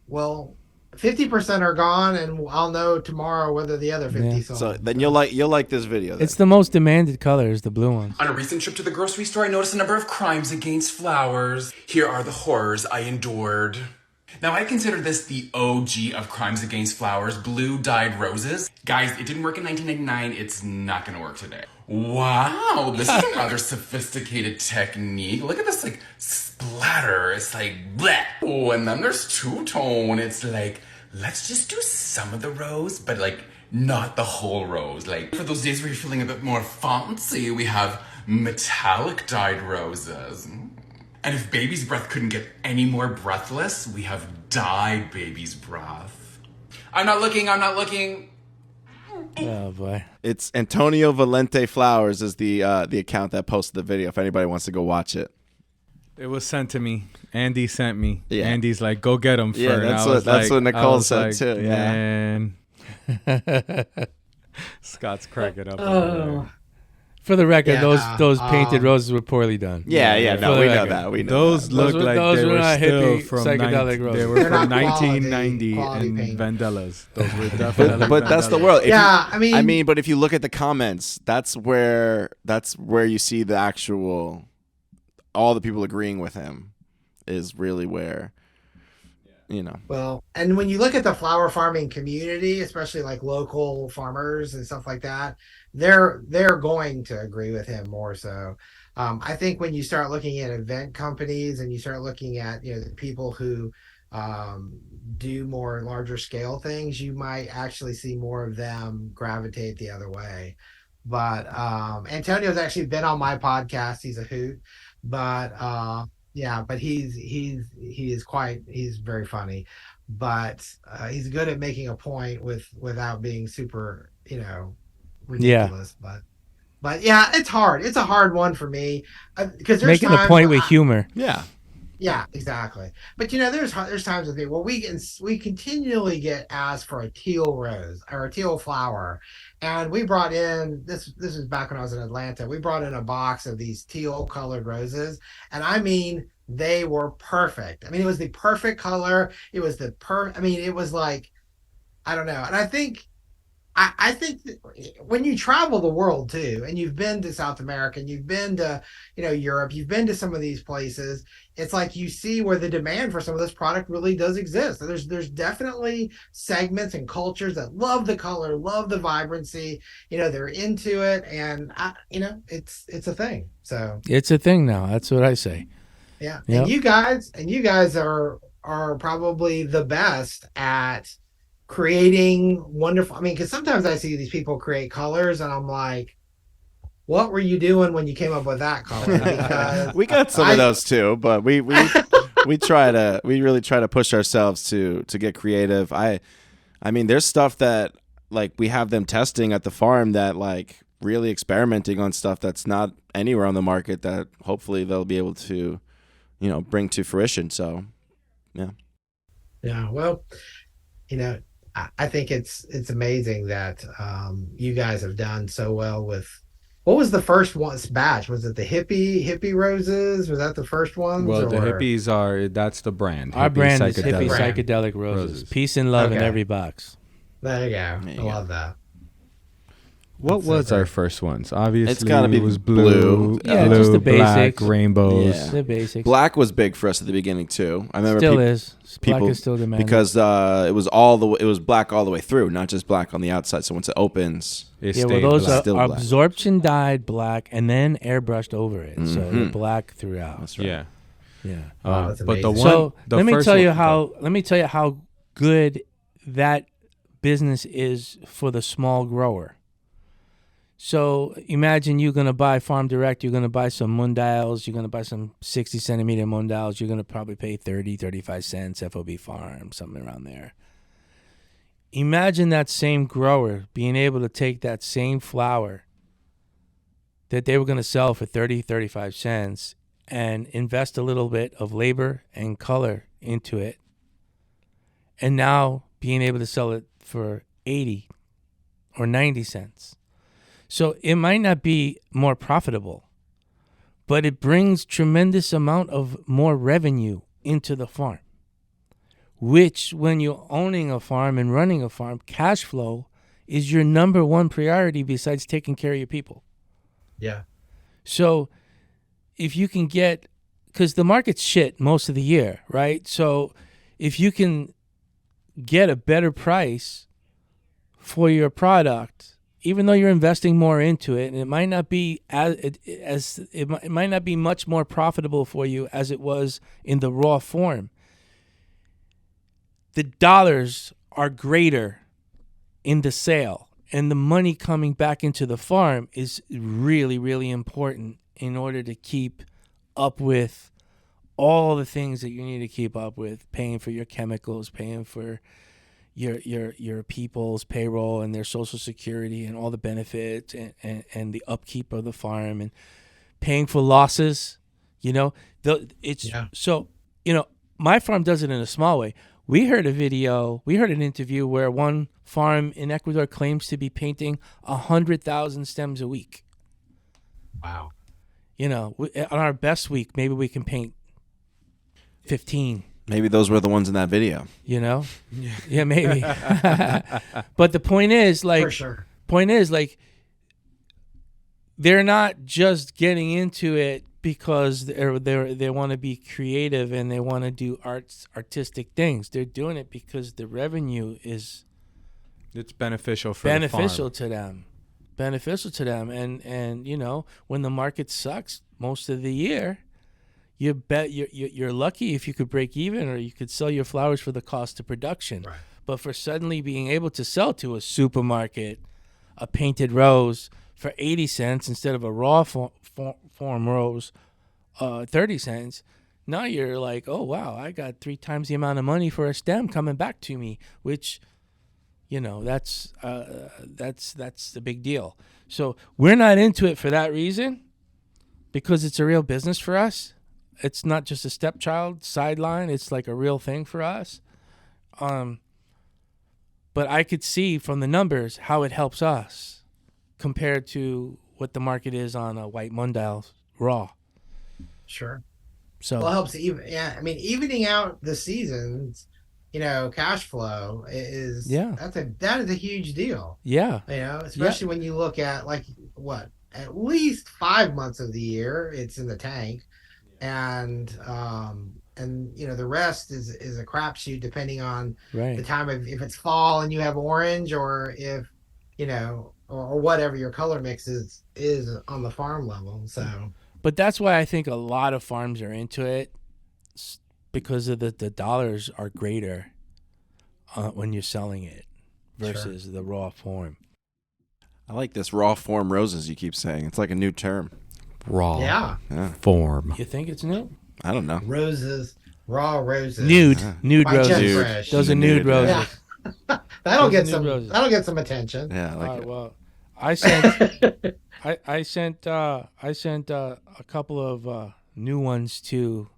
Well, 50% are gone, and I'll know tomorrow whether the other 50 sold.
So then you'll like this video. Then.
It's the most demanded color is the blue ones.
On a recent trip to the grocery store, I noticed a number of crimes against flowers. Here are the horrors I endured. Now, I consider this the OG of crimes against flowers, blue dyed roses. Guys, it didn't work in 1999. It's not gonna work today. Wow, this is a rather sophisticated technique. Look at this, like, splatter. It's like, bleh. Oh, and then there's two-tone. It's like, let's just do some of the rose, but, like, not the whole rose. Like, for those days where you're feeling a bit more fancy, we have metallic dyed roses. And if baby's breath couldn't get any more breathless, we have dyed baby's breath. I'm not looking.
Oh boy.
It's Antonio Valente Flowers is the account that posted the video. If anybody wants to go watch it.
It was sent to me. Andy sent me.
Yeah.
Andy's like, go get him.
Yeah, that's what Nicole said too. Yeah.
Man. Scott's cracking up. Over
For the record, those painted roses were poorly done.
Yeah. No, we know that. We know
those
that.
look like
those
they
were
were
not
still
hippie
from
psychedelic roses.
They were
They're
from
not
1990
quality
in
paint.
Vandellas. Those were definitely.
But that's the
Vandellas.
world. If
Yeah,
you- I mean, but if you look at the comments, that's where you see the actual, all the people agreeing with him, is really where, you know.
Well, and when you look at the flower farming community, especially like local farmers and stuff like that, they're going to agree with him more so. I think when you start looking at event companies and you start looking at the people who do more larger scale things, you might actually see more of them gravitate the other way. But Antonio's actually been on my podcast. He's a hoot, but yeah, but he's very funny, but he's good at making a point without being super ridiculous. But yeah, it's hard. It's a hard one for me because there's
Making a point with humor.
Yeah, exactly. But there's times with me where we continually get asked for a teal rose or a teal flower, and we brought in this is back when I was in Atlanta. We brought in a box of these teal colored roses, and I mean they were perfect. I mean it was the perfect color. It was I mean it was like, I don't know, and I think that when you travel the world too, and you've been to South America, and you've been to Europe, you've been to some of these places, it's like you see where the demand for some of this product really does exist. So there's definitely segments and cultures that love the color, love the vibrancy. They're into it, and it's a thing. So
it's a thing now. That's what I say.
Yeah,
Yep.
and you guys are probably the best at creating wonderful. I mean, because sometimes I see these people create colors, and I'm like, what were you doing when you came up with that color? Because
We got some of those too, but we really try to push ourselves to get creative. I mean, there's stuff that like we have them testing at the farm that like really experimenting on stuff that's not anywhere on the market that hopefully they'll be able to, bring to fruition. So, yeah.
Yeah, well, I think it's amazing that you guys have done so well with. What was the first batch? Was it the hippie roses? Was that the first one?
Well, the hippies that's the brand.
Our
Hippie
brand is hippie
Brand.
psychedelic roses. Peace and love in
Okay.
every box.
There you go.
There you
I
go.
love that.
What
That's
was
so
our
great.
first ones? Obviously,
It's gotta be
it was
blue.
Yeah,
blue,
just the
black,
basics.
rainbows.
Yeah.
The basics.
Black was big for us at the beginning too. I remember
Still is. Black
people
is still demanded.
because it was black all the way through, not just black on the outside. So once it opens,
It
yeah, well,
stayed
those
black.
are
Still black.
absorption dyed black and then airbrushed over it, so
Mhm.
they're black throughout.
that's right.
Yeah.
Yeah.
Wow, that's
But the
amazing.
one.
So
the
let me
first
tell you
one-
how good that business is for the small grower. So imagine you're going to buy farm direct, you're going to buy some mundials, you're going to buy some 60 centimeter mundials, you're going to probably pay 35 cents FOB farm, something around there. Imagine that same grower being able to take that same flower that they were going to sell for 35 cents and invest a little bit of labor and color into it and now being able to sell it for 80 or 90 cents. So it might not be more profitable, but it brings tremendous amount of more revenue into the farm, which when you're owning a farm and running a farm, cash flow is your number one priority besides taking care of your people.
Yeah.
So if you can get, because the market's shit most of the year, right? So if you can get a better price for your product, even though you're investing more into it, and it might not be it might not be much more profitable for you as it was in the raw form, the dollars are greater in the sale, and the money coming back into the farm is really, really important in order to keep up with all the things that you need to keep up with, paying for your chemicals, paying for your people's payroll and their social security and all the benefits and the upkeep of the farm, and paying for losses. So, my farm does it in a small way. We heard an interview where one farm in Ecuador claims to be painting 100,000 stems a week.
Wow.
On our best week, maybe we can paint 15.
Maybe those were the ones in that video.
Yeah, maybe. But the point is,
For sure.
They're not just getting into it because they want to be creative and they want to do artistic things. They're doing it because the revenue is
It's beneficial for the farm.
Beneficial to them. And when the market sucks most of the year, you bet you're lucky if you could break even, or you could sell your flowers for the cost of production.
Right.
But for suddenly being able to sell to a supermarket a painted rose for 80 cents instead of a raw form rose 30 cents, now you're like, oh wow, I got 3 times the amount of money for a stem coming back to me, which that's the big deal. So we're not into it for that reason, because it's a real business for us. It's not just a stepchild sideline. It's like a real thing for us. But I could see from the numbers how it helps us compared to what the market is on a white Mundial raw.
Sure.
So
Well, it helps evening out the seasons, cash flow is that is a huge deal.
Yeah.
Especially when you look at at least 5 months of the year it's in the tank. And the rest is a crapshoot depending on the time of, if it's fall and you have orange, or if or whatever your color mix is on the farm level. So,
but that's why I think a lot of farms are into it, because of the dollars are greater when you're selling it versus the raw form.
I like this raw form roses you keep saying. It's like a new term.
Raw
yeah.
form.
You think it's new?
I don't know.
Raw roses.
Nude
By
roses.
Jen Fresh.
Those are nude roses.
Yeah. That'll get
Nude
some attention.
Yeah, I like it.
Well, I sent I sent a couple of new ones to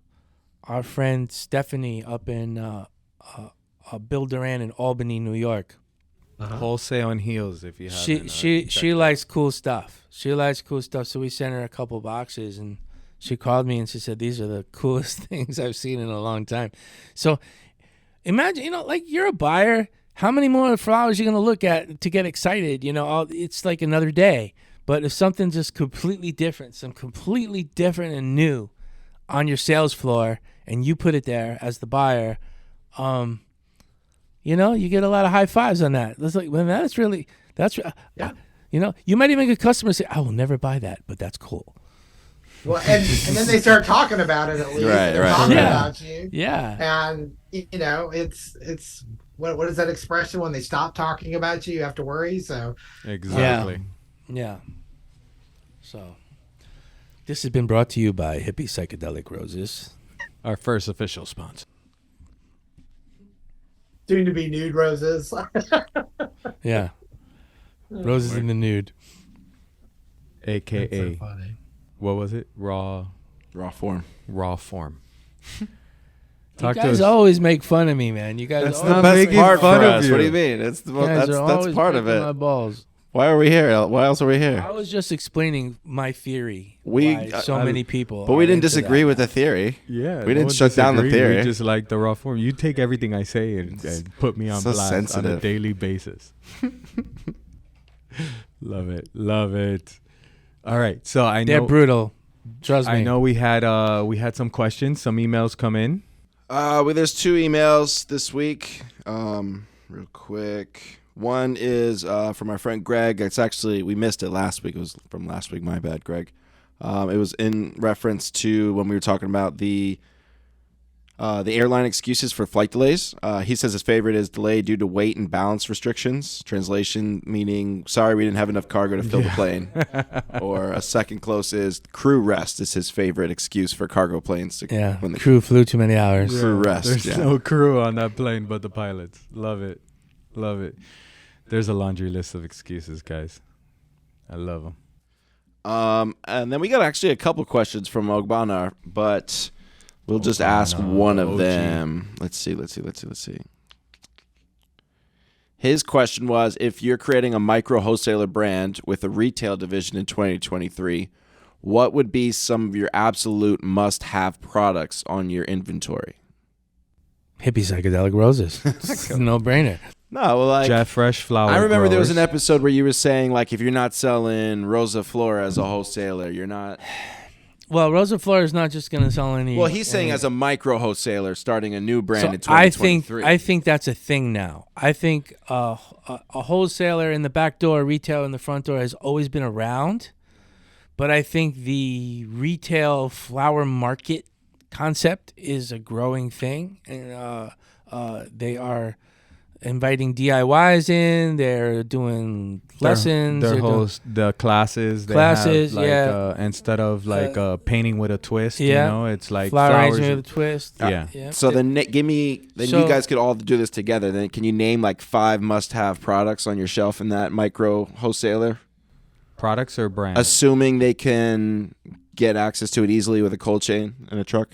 our friend Stephanie up in Bill Duran in Albany, New York.
Wholesale and heels, if you haven't.
She likes cool stuff. So we sent her a couple boxes, and she called me and she said, these are the coolest things I've seen in a long time. So imagine, you're a buyer. How many more flowers are you going to look at to get excited? It's like another day. But if something just completely different and new on your sales floor, and you put it there as the buyer, you get a lot of high fives on that. It's like, you might even get customers say, I will never buy that, but that's cool.
Well, and then they start talking about it at least.
Right.
Talking about you.
Yeah.
And, it's what is that expression? When they stop talking about you have to worry. So
exactly.
Yeah. So this has been brought to you by Hippie Psychedelic Roses.
Our first official sponsor.
Soon to be nude roses.
Yeah. Roses in the nude.
AKA.
So funny.
What was it? Raw
form.
Raw form.
You guys always make fun of me, man. You guys
That's
always
not
Best
making
part
fun
for
of
us.
you.
What do you mean? It's
you guys are
that's
always
part of
breaking
it.
my balls.
Why are we here? Why else are we here?
I was just explaining my theory.
We-
why so many people.
But we
are
didn't
into
disagree
that
with
now.
the theory.
Yeah,
We didn't
one
shut down the
disagree.
theory.
We just like the raw form. You take everything I say and put me on
So
blast on a
sensitive.
daily basis. Love it. Love it. All right. So I
They're
know
brutal. Trust me.
I know we had some questions, some emails come in.
Well, there's 2 emails this week. Real quick. One is from our friend Greg. It's actually, we missed it last week. It was from last week. My bad, Greg. It was in reference to when we were talking about the airline excuses for flight delays. He says his favorite is delay due to weight and balance restrictions. Translation meaning, sorry, we didn't have enough cargo to fill the plane. Or a second close is crew rest is his favorite excuse for cargo planes.
Yeah.
When the
Crew flew too many hours.
crew rest.
There's
yeah.
no crew on that plane but the pilots. Love it. Love it. There's a laundry list of excuses, guys. I love them.
And then we got actually a couple questions from Ogbanar, but we'll just ask one of
OG.
them. Let's see. His question was, if you're creating a micro wholesaler brand with a retail division in 2023, what would be some of your absolute must-have products on your inventory?
Hippie psychedelic roses. It's a no-brainer.
No, well, like
Jeff Fresh Flower.
I remember there was an
growers.
episode where you were saying, like, if you're not selling Rosa Flora as a wholesaler, you're not.
Well, Rosa Flora is not just going to sell any.
Well, he's saying
any-
as a micro wholesaler starting a new brand
So
in 2023.
I think that's a thing now. I think a wholesaler in the back door, retail in the front door has always been around, but I think the retail flower market concept is a growing thing, and they are inviting DIYs in. They're doing lessons.
Their
they're doing-
host the classes. They
Classes,
have, like,
yeah.
Instead of like painting with a twist,
yeah.
you know, it's like
flower
flowers.
arrangement with a twist.
Yeah.
So then, you
So-
guys could all do this together. Then can you name like 5 must-have products on your shelf in that micro wholesaler?
Products or brands?
Assuming they can get access to it easily with a cold chain and a truck.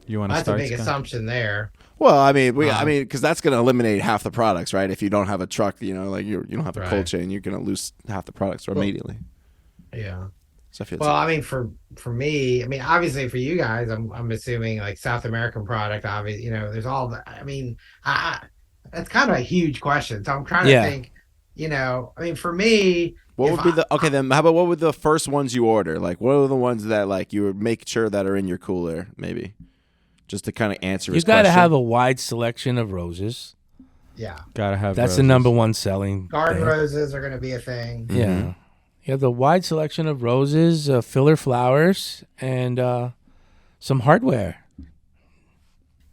You want to
That's a
start?
big
Scott?
assumption there.
Well, I mean, because that's going to eliminate half the products, right? If you don't have a truck, you know, like you don't have a cold
Right.
chain, you're going to lose half the products immediately.
Yeah.
So I feel
Well, I mean, for me, I mean, obviously for you guys, I'm assuming like South American product. Obviously, you know, there's all the. I mean, that's kind of a huge question. So I'm trying to think. You know, I mean, for me,
what would be then? How about what would the first ones you order? Like, what are the ones that like you would make sure that are in your cooler, maybe, just to kind of answer.
You got to have a wide selection of roses.
Yeah,
Gotta have.
That's
roses.
the number one selling.
garden
thing.
roses are going to be a thing.
Yeah.
Mm-hmm.
You have the wide selection of roses, filler flowers, and some hardware.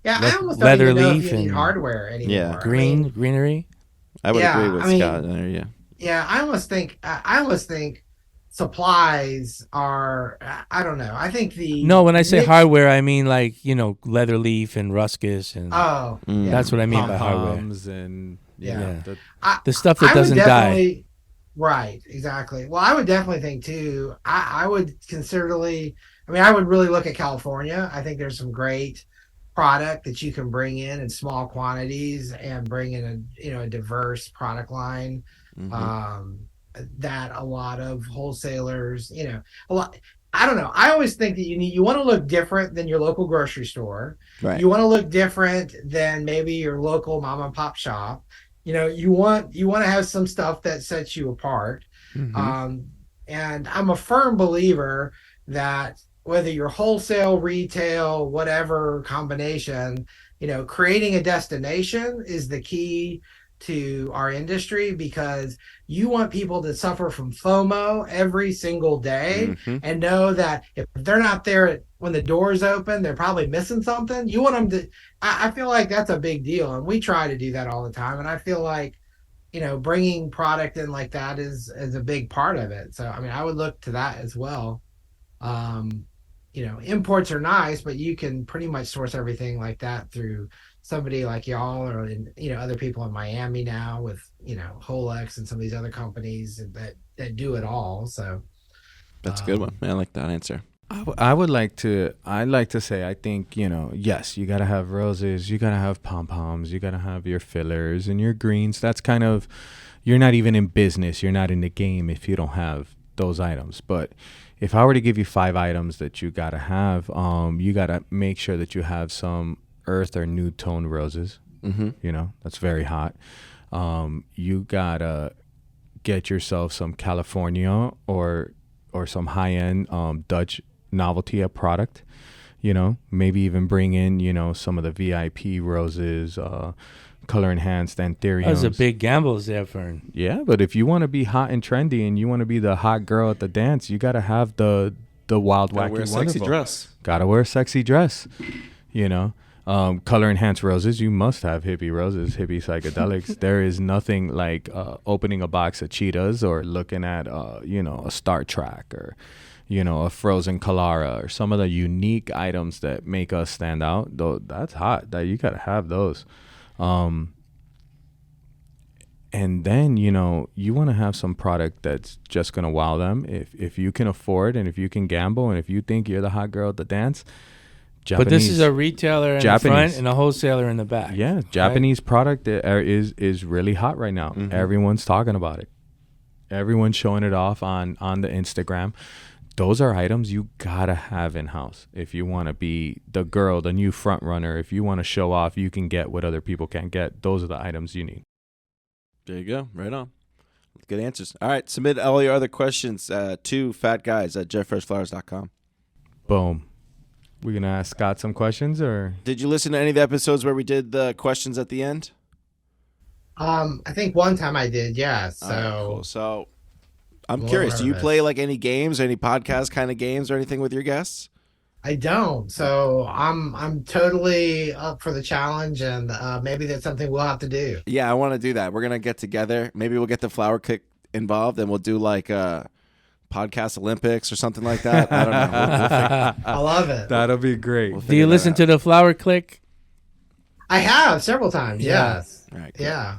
Yeah, I almost
leather
don't even know if
leaf
you need
and
hardware anymore.
Yeah.
I mean,
Greenery.
I would
Yeah,
agree with
I mean-
Scott there. Yeah.
yeah, I almost think supplies are. I don't know. I think the
No, when I say
niche-
hardware, I mean like, leather leaf and ruscus, and
Oh, yeah.
that's what I mean by hardware.
Pom-poms and
Yeah.
The stuff that
I would
doesn't die.
definitely- Right, exactly. Well, I would definitely think too. I would considerably. I mean, I would really look at California. I think there's some great product that you can bring in small quantities and bring in a diverse product line. That a lot of wholesalers, a lot. I don't know. I always think that you want to look different than your local grocery store.
Right.
You want to look different than maybe your local mom and pop shop. You want to have some stuff that sets you apart. And I'm a firm believer that whether you're wholesale, retail, whatever combination, creating a destination is the key to our industry, because you want people to suffer from FOMO every single day and know that if they're not there when the doors open, they're probably missing something. You want them to. I feel like that's a big deal, and we try to do that all the time. And I feel like bringing product in like that is a big part of it. So I mean, I would look to that as well. Imports are nice, but you can pretty much source everything like that through somebody like y'all, or other people in Miami now with Holex and some of these other companies that do it all. So
That's a good one. Man, I like that answer.
I would like to. I like to say. I think yes, you gotta have roses. You gotta have pom poms. You gotta have your fillers and your greens. That's kind of. You're not even in business. You're not in the game if you don't have those items. But if I were to give you 5 items that you gotta have, you gotta make sure that you have some earth or nude tone roses. That's very hot. You gotta get yourself some California or some high end Dutch novelty product. Maybe even bring in some of the VIP roses, color enhanced anthuriums.
Those are big gambles there, Fern.
Yeah, but if you want to be hot and trendy and you want to be the hot girl at the dance, you got to have the wild, wacky,
wear a
wonderful.
sexy dress.
Got to wear a sexy dress. Color enhanced roses. You must have hippie roses, hippie psychedelics. There is nothing like opening a box of cheetahs or looking at a Star Trek or a frozen Kalara or some of the unique items that make us stand out. Though that's hot. That you got to have those. And then, you want to have some product that's just going to wow them. If you can afford and if you can gamble and if you think you're the hot girl at the dance.
But this is a retailer in the front and a wholesaler in the back.
Yeah. Japanese product is really hot right now. Everyone's talking about it. Everyone's showing it off on the Instagram. Those are items you gotta have in house if you want to be the girl, the new front runner. If you want to show off, you can get what other people can't get. Those are the items you need.
There you go. Right on. Good answers. All right. Submit all your other questions to fatguys@jeffreshflowers.com.
Boom. We're gonna ask Scott some questions, or
Did you listen to any of the episodes where we did the questions at the end?
I think one time I did, yeah. So,
All right, cool. So I'm
Well,
curious. Do you
nervous.
play like any games or any podcast kind of games or anything with your guests?
I don't. So I'm totally up for the challenge, and maybe that's something we'll have to do.
Yeah, I want to do that. We're gonna get together. Maybe we'll get the Flower Kick involved, and we'll do like podcast Olympics or something like that. I don't know. We'll figure-
I love it.
that'll be great.
we'll
Do
figure
you
that
listen
out.
to the Flower Click?
I have several times.
Yeah.
Yes.
All right, cool.
Yeah.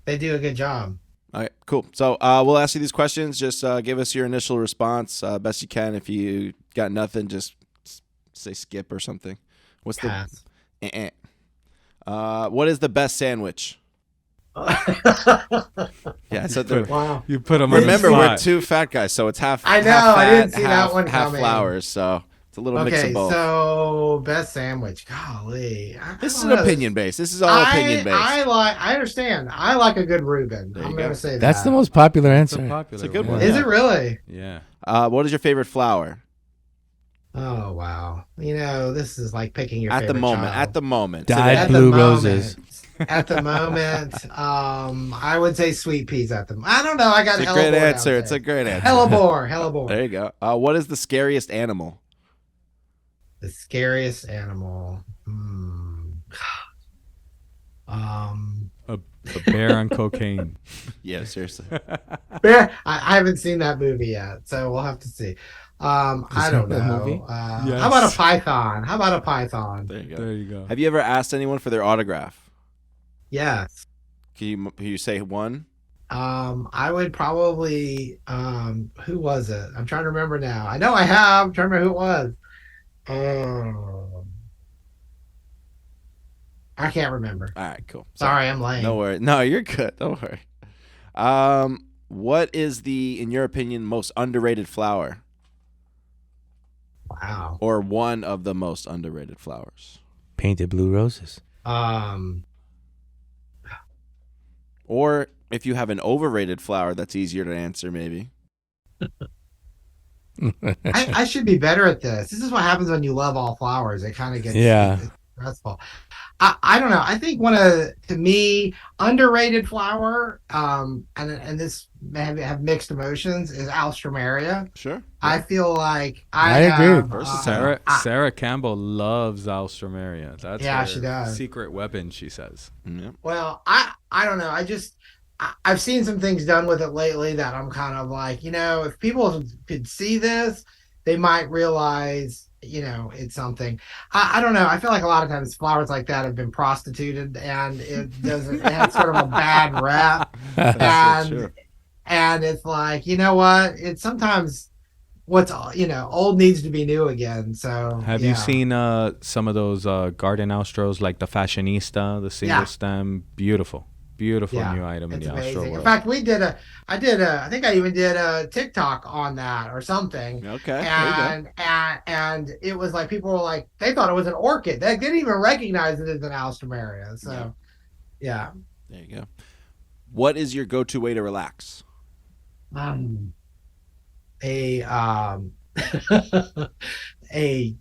They do a good job.
All right, cool. So we'll ask you these questions. Just give us your initial response best you can. If you got nothing, just say skip or something. What's
Pass.
the? What is the best sandwich? Yeah, so
Wow.
You put them.
remember
on the
we're
spot.
2 fat guys, so it's half.
I know,
half
I
fat,
didn't see
half,
that one
half
coming.
flowers, so it's a little mix
Okay,
of both.
so best sandwich. Golly.
This is
don't
an
know.
opinion based. This is all opinion based.
I understand. I like a good Reuben.
There
I'm
you
going
go.
to say that.
That's the most popular
So
answer.
popular.
It's a good
yeah.
one.
Is it really?
Yeah.
What is your favorite flower
Oh, wow. This is like picking your
at the
favorite
moment?
child.
At the moment,
Dyed
At
blue
the
roses.
moment. At the moment, I would say sweet peas at the. I don't know. I got
it's a
hellebore
great answer.
out
It's a
there.
great answer.
Hellebore.
There you go. What is the scariest animal?
The scariest animal.
A bear on cocaine.
Yeah, seriously.
Bear. I haven't seen that movie yet, so we'll have to see. I don't
that
know.
movie?
Yes.
How about a python? How about a python?
There you go.
There you go.
Have you ever asked anyone for their autograph?
Yes.
Can you say one?
I would probably. Who was it? I'm trying to remember now. I know I have. I'm trying to remember who it was. I can't remember.
All right, cool.
Sorry, I'm lame.
No worry. No, you're good. Don't worry. What is in your opinion, most underrated flower,
Wow.
or one of the most underrated flowers?
Painted blue roses.
Or if you have an overrated flower, that's easier to answer, maybe.
I should be better at this. This is what happens when you love all flowers. It kind of gets
Yeah.
stressful. I don't know. I think one of, to me, underrated flower, and this may have mixed emotions, is Alstroemeria.
Sure.
I feel like
I agree.
Sarah Sarah Campbell loves Alstroemeria. That's
Yeah,
her
she does.
secret weapon, she says.
Yeah.
Well, I don't know. I've seen some things done with it lately that I'm kind of like, if people could see this, they might realize, it's something. I don't know. I feel like a lot of times flowers like that have been prostituted, and it has sort of a bad rap.
That's so true.
And it's like, you know what? It's sometimes what's old needs to be new again. So
Have you seen some of those garden astros, like the fashionista, the single stem? Beautiful new item in
it's
the astro
amazing. In
world.
fact, I think I even did a TikTok on that or something.
Okay, there you go.
And it was like people were like, they thought it was an orchid. They didn't even recognize it as an alstroemeria. So yeah.
There you go. What is your go-to way to relax?
A a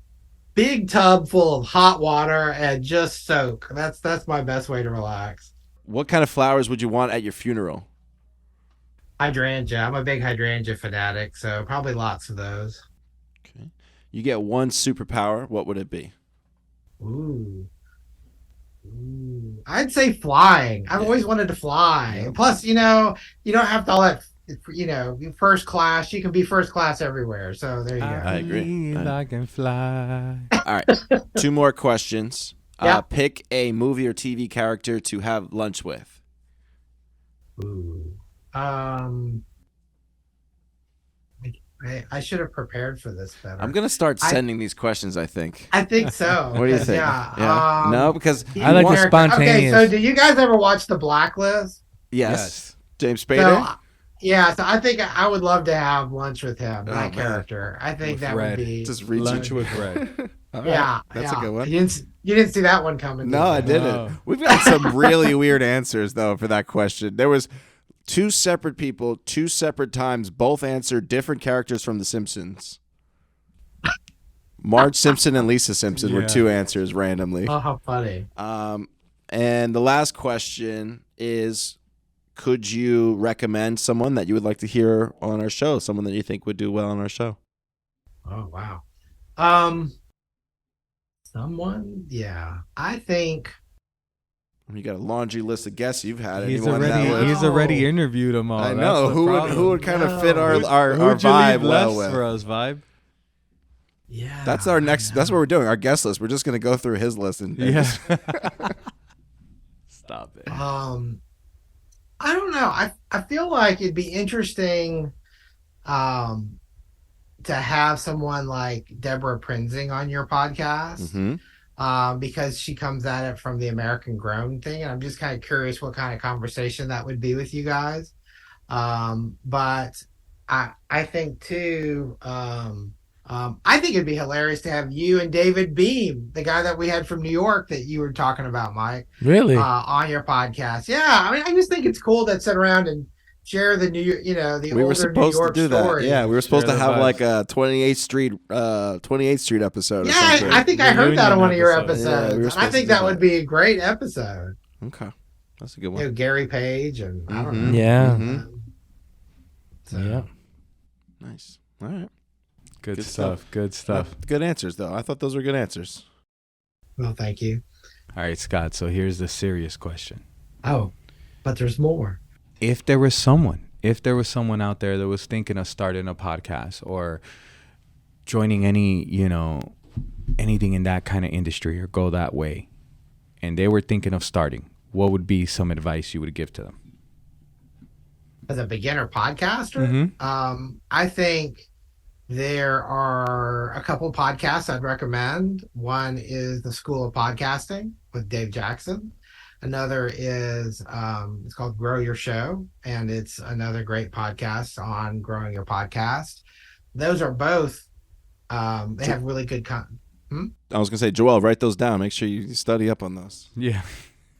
big tub full of hot water and just soak. That's my best way to relax.
What kind of flowers would you want at your funeral?
Hydrangea. I'm a big hydrangea fanatic, so probably lots of those.
Okay. You get one superpower. What would it be?
Ooh. I'd say flying. I've always wanted to fly.
Yeah.
And plus, you don't have to all that, first class. You can be first class everywhere. So there you go.
I agree.
I can fly.
All right. 2 more questions.
Yeah.
Pick a movie or TV character to have lunch with.
Ooh. I should have prepared for this better.
I'm going to start sending these questions, I think.
I think so.
What do you think?
Yeah.
No, because
I like the spontaneous.
Okay, so do you guys ever watch The Blacklist?
yes. James Spader?
So I think I would love to have lunch with him, that
man.
character. I think
With
that
Red.
would be...
Just reach
Lunch
in.
with Red.
All right.
Yeah.
That's a good one.
You didn't see that one coming.
No, I
did you?
didn't.
No.
We've got some really weird answers, though, for that question. There was 2 separate people, 2 separate times, both answered different characters from The Simpsons. Marge Simpson and Lisa Simpson were
Yeah.
2 answers randomly.
Oh, how funny.
And the last question is, could you recommend someone that you would like to hear on our show, someone that you think would do well on our show?
Oh, wow. Someone? Yeah. I think...
You got a laundry list of guests you've had.
He's
Anyone that would-
he's already interviewed them all.
I
That's
know.
the
Who would kind of fit our
Who'd you
vibe
leave
well
left
with?
for us, vibe?
Yeah.
That's our next. That's what we're doing. Our guest list. We're just going to go through his list and
Yeah. Stop it.
I don't know. I feel like it'd be interesting to have someone like Deborah Prinzing on your podcast.
Mhm.
Because she comes at it from the American Grown thing, and I'm just kind of curious what kind of conversation that would be with you guys. But I think too, I think it'd be hilarious to have you and David Beam, the guy that we had from New York that you were talking about, Mike,
Really?
on your podcast. Yeah, I mean, I just think it's cool to sit around and share the the
We were
older
supposed
New York
to do that.
stories.
Yeah, we were supposed
Share
to
the
have
vibes.
like a 28th Street episode. Or
Yeah,
something.
I think I heard that on
Reunion
one of your
episode.
episodes.
Yeah, we were
and I
supposed
think
to do
that would
that.
be a great episode.
Okay, that's a good one.
Gary Page and I don't
Mhm.
know.
Yeah.
Mhm.
So,
Yeah.
Nice. All right.
Good
Good
stuff.
stuff.
Good stuff.
Good answers, though. I thought those were good answers.
Well, thank you.
All right, Scott. So here's the serious question.
Oh, but there's more.
If there was someone out there that was thinking of starting a podcast or joining any, anything in that kind of industry or go that way, and they were thinking of starting, what would be some advice you would give to them?
As a beginner podcaster,
Mhm.
I think there are a couple podcasts I'd recommend. One is The School of Podcasting with Dave Jackson. Another is it's called Grow Your Show, and it's another great podcast on growing your podcast. Those are both they have really good content.
I was gonna say, Joel, write those down. Make sure you study up on those.
Yeah.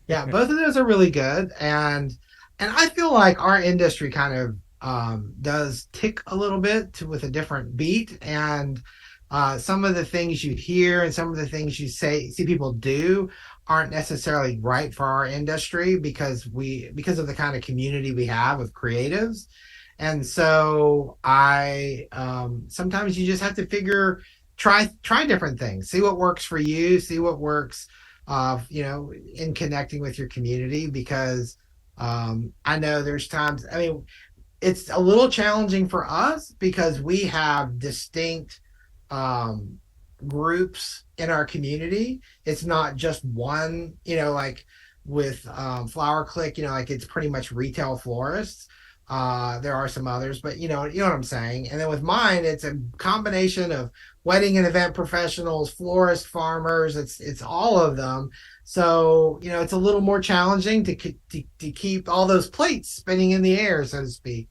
Yeah, both of those are really good, and I feel like our industry kind of does tick a little bit with a different beat, and some of the things you hear and some of the things you see people do aren't necessarily right for our industry because of the kind of community we have of creatives. And so I sometimes you just have to try different things, see what works for you, see what works in connecting with your community, because I know there's times, I mean, it's a little challenging for us because we have distinct groups in our community. It's not just one, like with Flower Click, like it's pretty much retail florists. There are some others, but you know what I'm saying. And then with mine, it's a combination of wedding and event professionals, florists, farmers. It's all of them. So it's a little more challenging to keep all those plates spinning in the air, so to speak.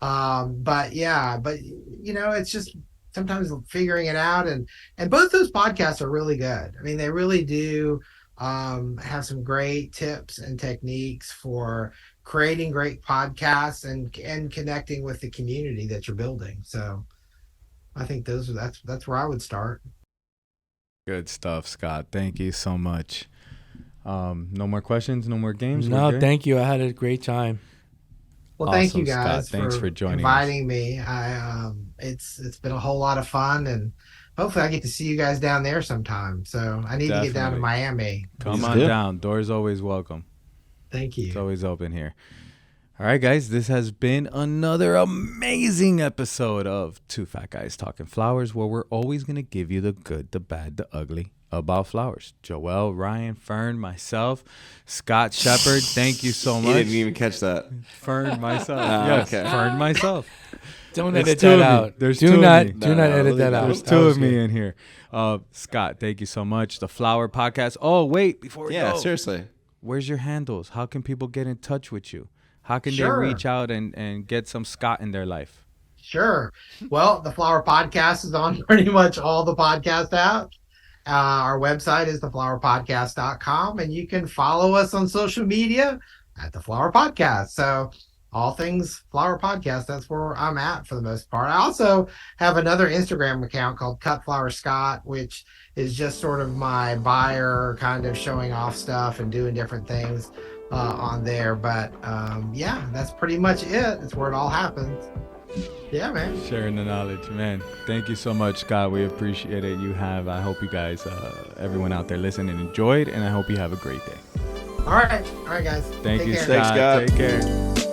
But yeah, it's just sometimes figuring it out, and both those podcasts are really good. I mean, they really do have some great tips and techniques for creating great podcasts and connecting with the community that you're building. So I think that's where I would start.
Good stuff, Scott. Thank you so much. No more questions, no more games.
No, thank you. I had a great time.
Well, thank you
Awesome,
guys
Scott. Thanks for joining
inviting me. It's been a whole lot of fun, and hopefully I get to see you guys down there sometime. So I need to get down to
Definitely.
Miami.
Come on down. Door's always welcome.
Thank you.
It's always open here. All right, guys, this has been another amazing episode of Two Fat Guys Talking Flowers, where we're always going to give you the good, the bad, the ugly about flowers. Joel, Ryan, Fern, myself, Scott Shepard, thank you so much.
You didn't even catch that.
Fern, myself. Yes,
okay.
Fern, myself.
Don't
There's
edit
two
that
of me.
out.
There's
do
two of
not
me.
do not edit that out.
There's
That
two
was
of me
good.
in here. Scott, thank you so much. The Flower Podcast. Oh, wait, before we go.
Seriously.
Where's your handles? How can people get in touch with you? How can
Sure.
they reach out and get some Scott in their life?
Sure. Well, the Flower Podcast is on pretty much all the podcast apps. Our website is theflowerpodcast.com, and you can follow us on social media at the Flower Podcast. So all things Flower Podcast, that's where I'm at for the most part. I also have another Instagram account called Cut Flower Scott, which is just sort of my buyer kind of showing off stuff and doing different things on there. But yeah, that's pretty much it. It's where it all happens. Yeah, man.
Sharing the knowledge, man. Thank you so much, Scott. We appreciate it. I hope you guys, everyone out there listening, enjoyed, and I hope you have a great day.
All right, guys.
Thank
Take
you,
care.
Scott.
Thanks, Scott.
Take care.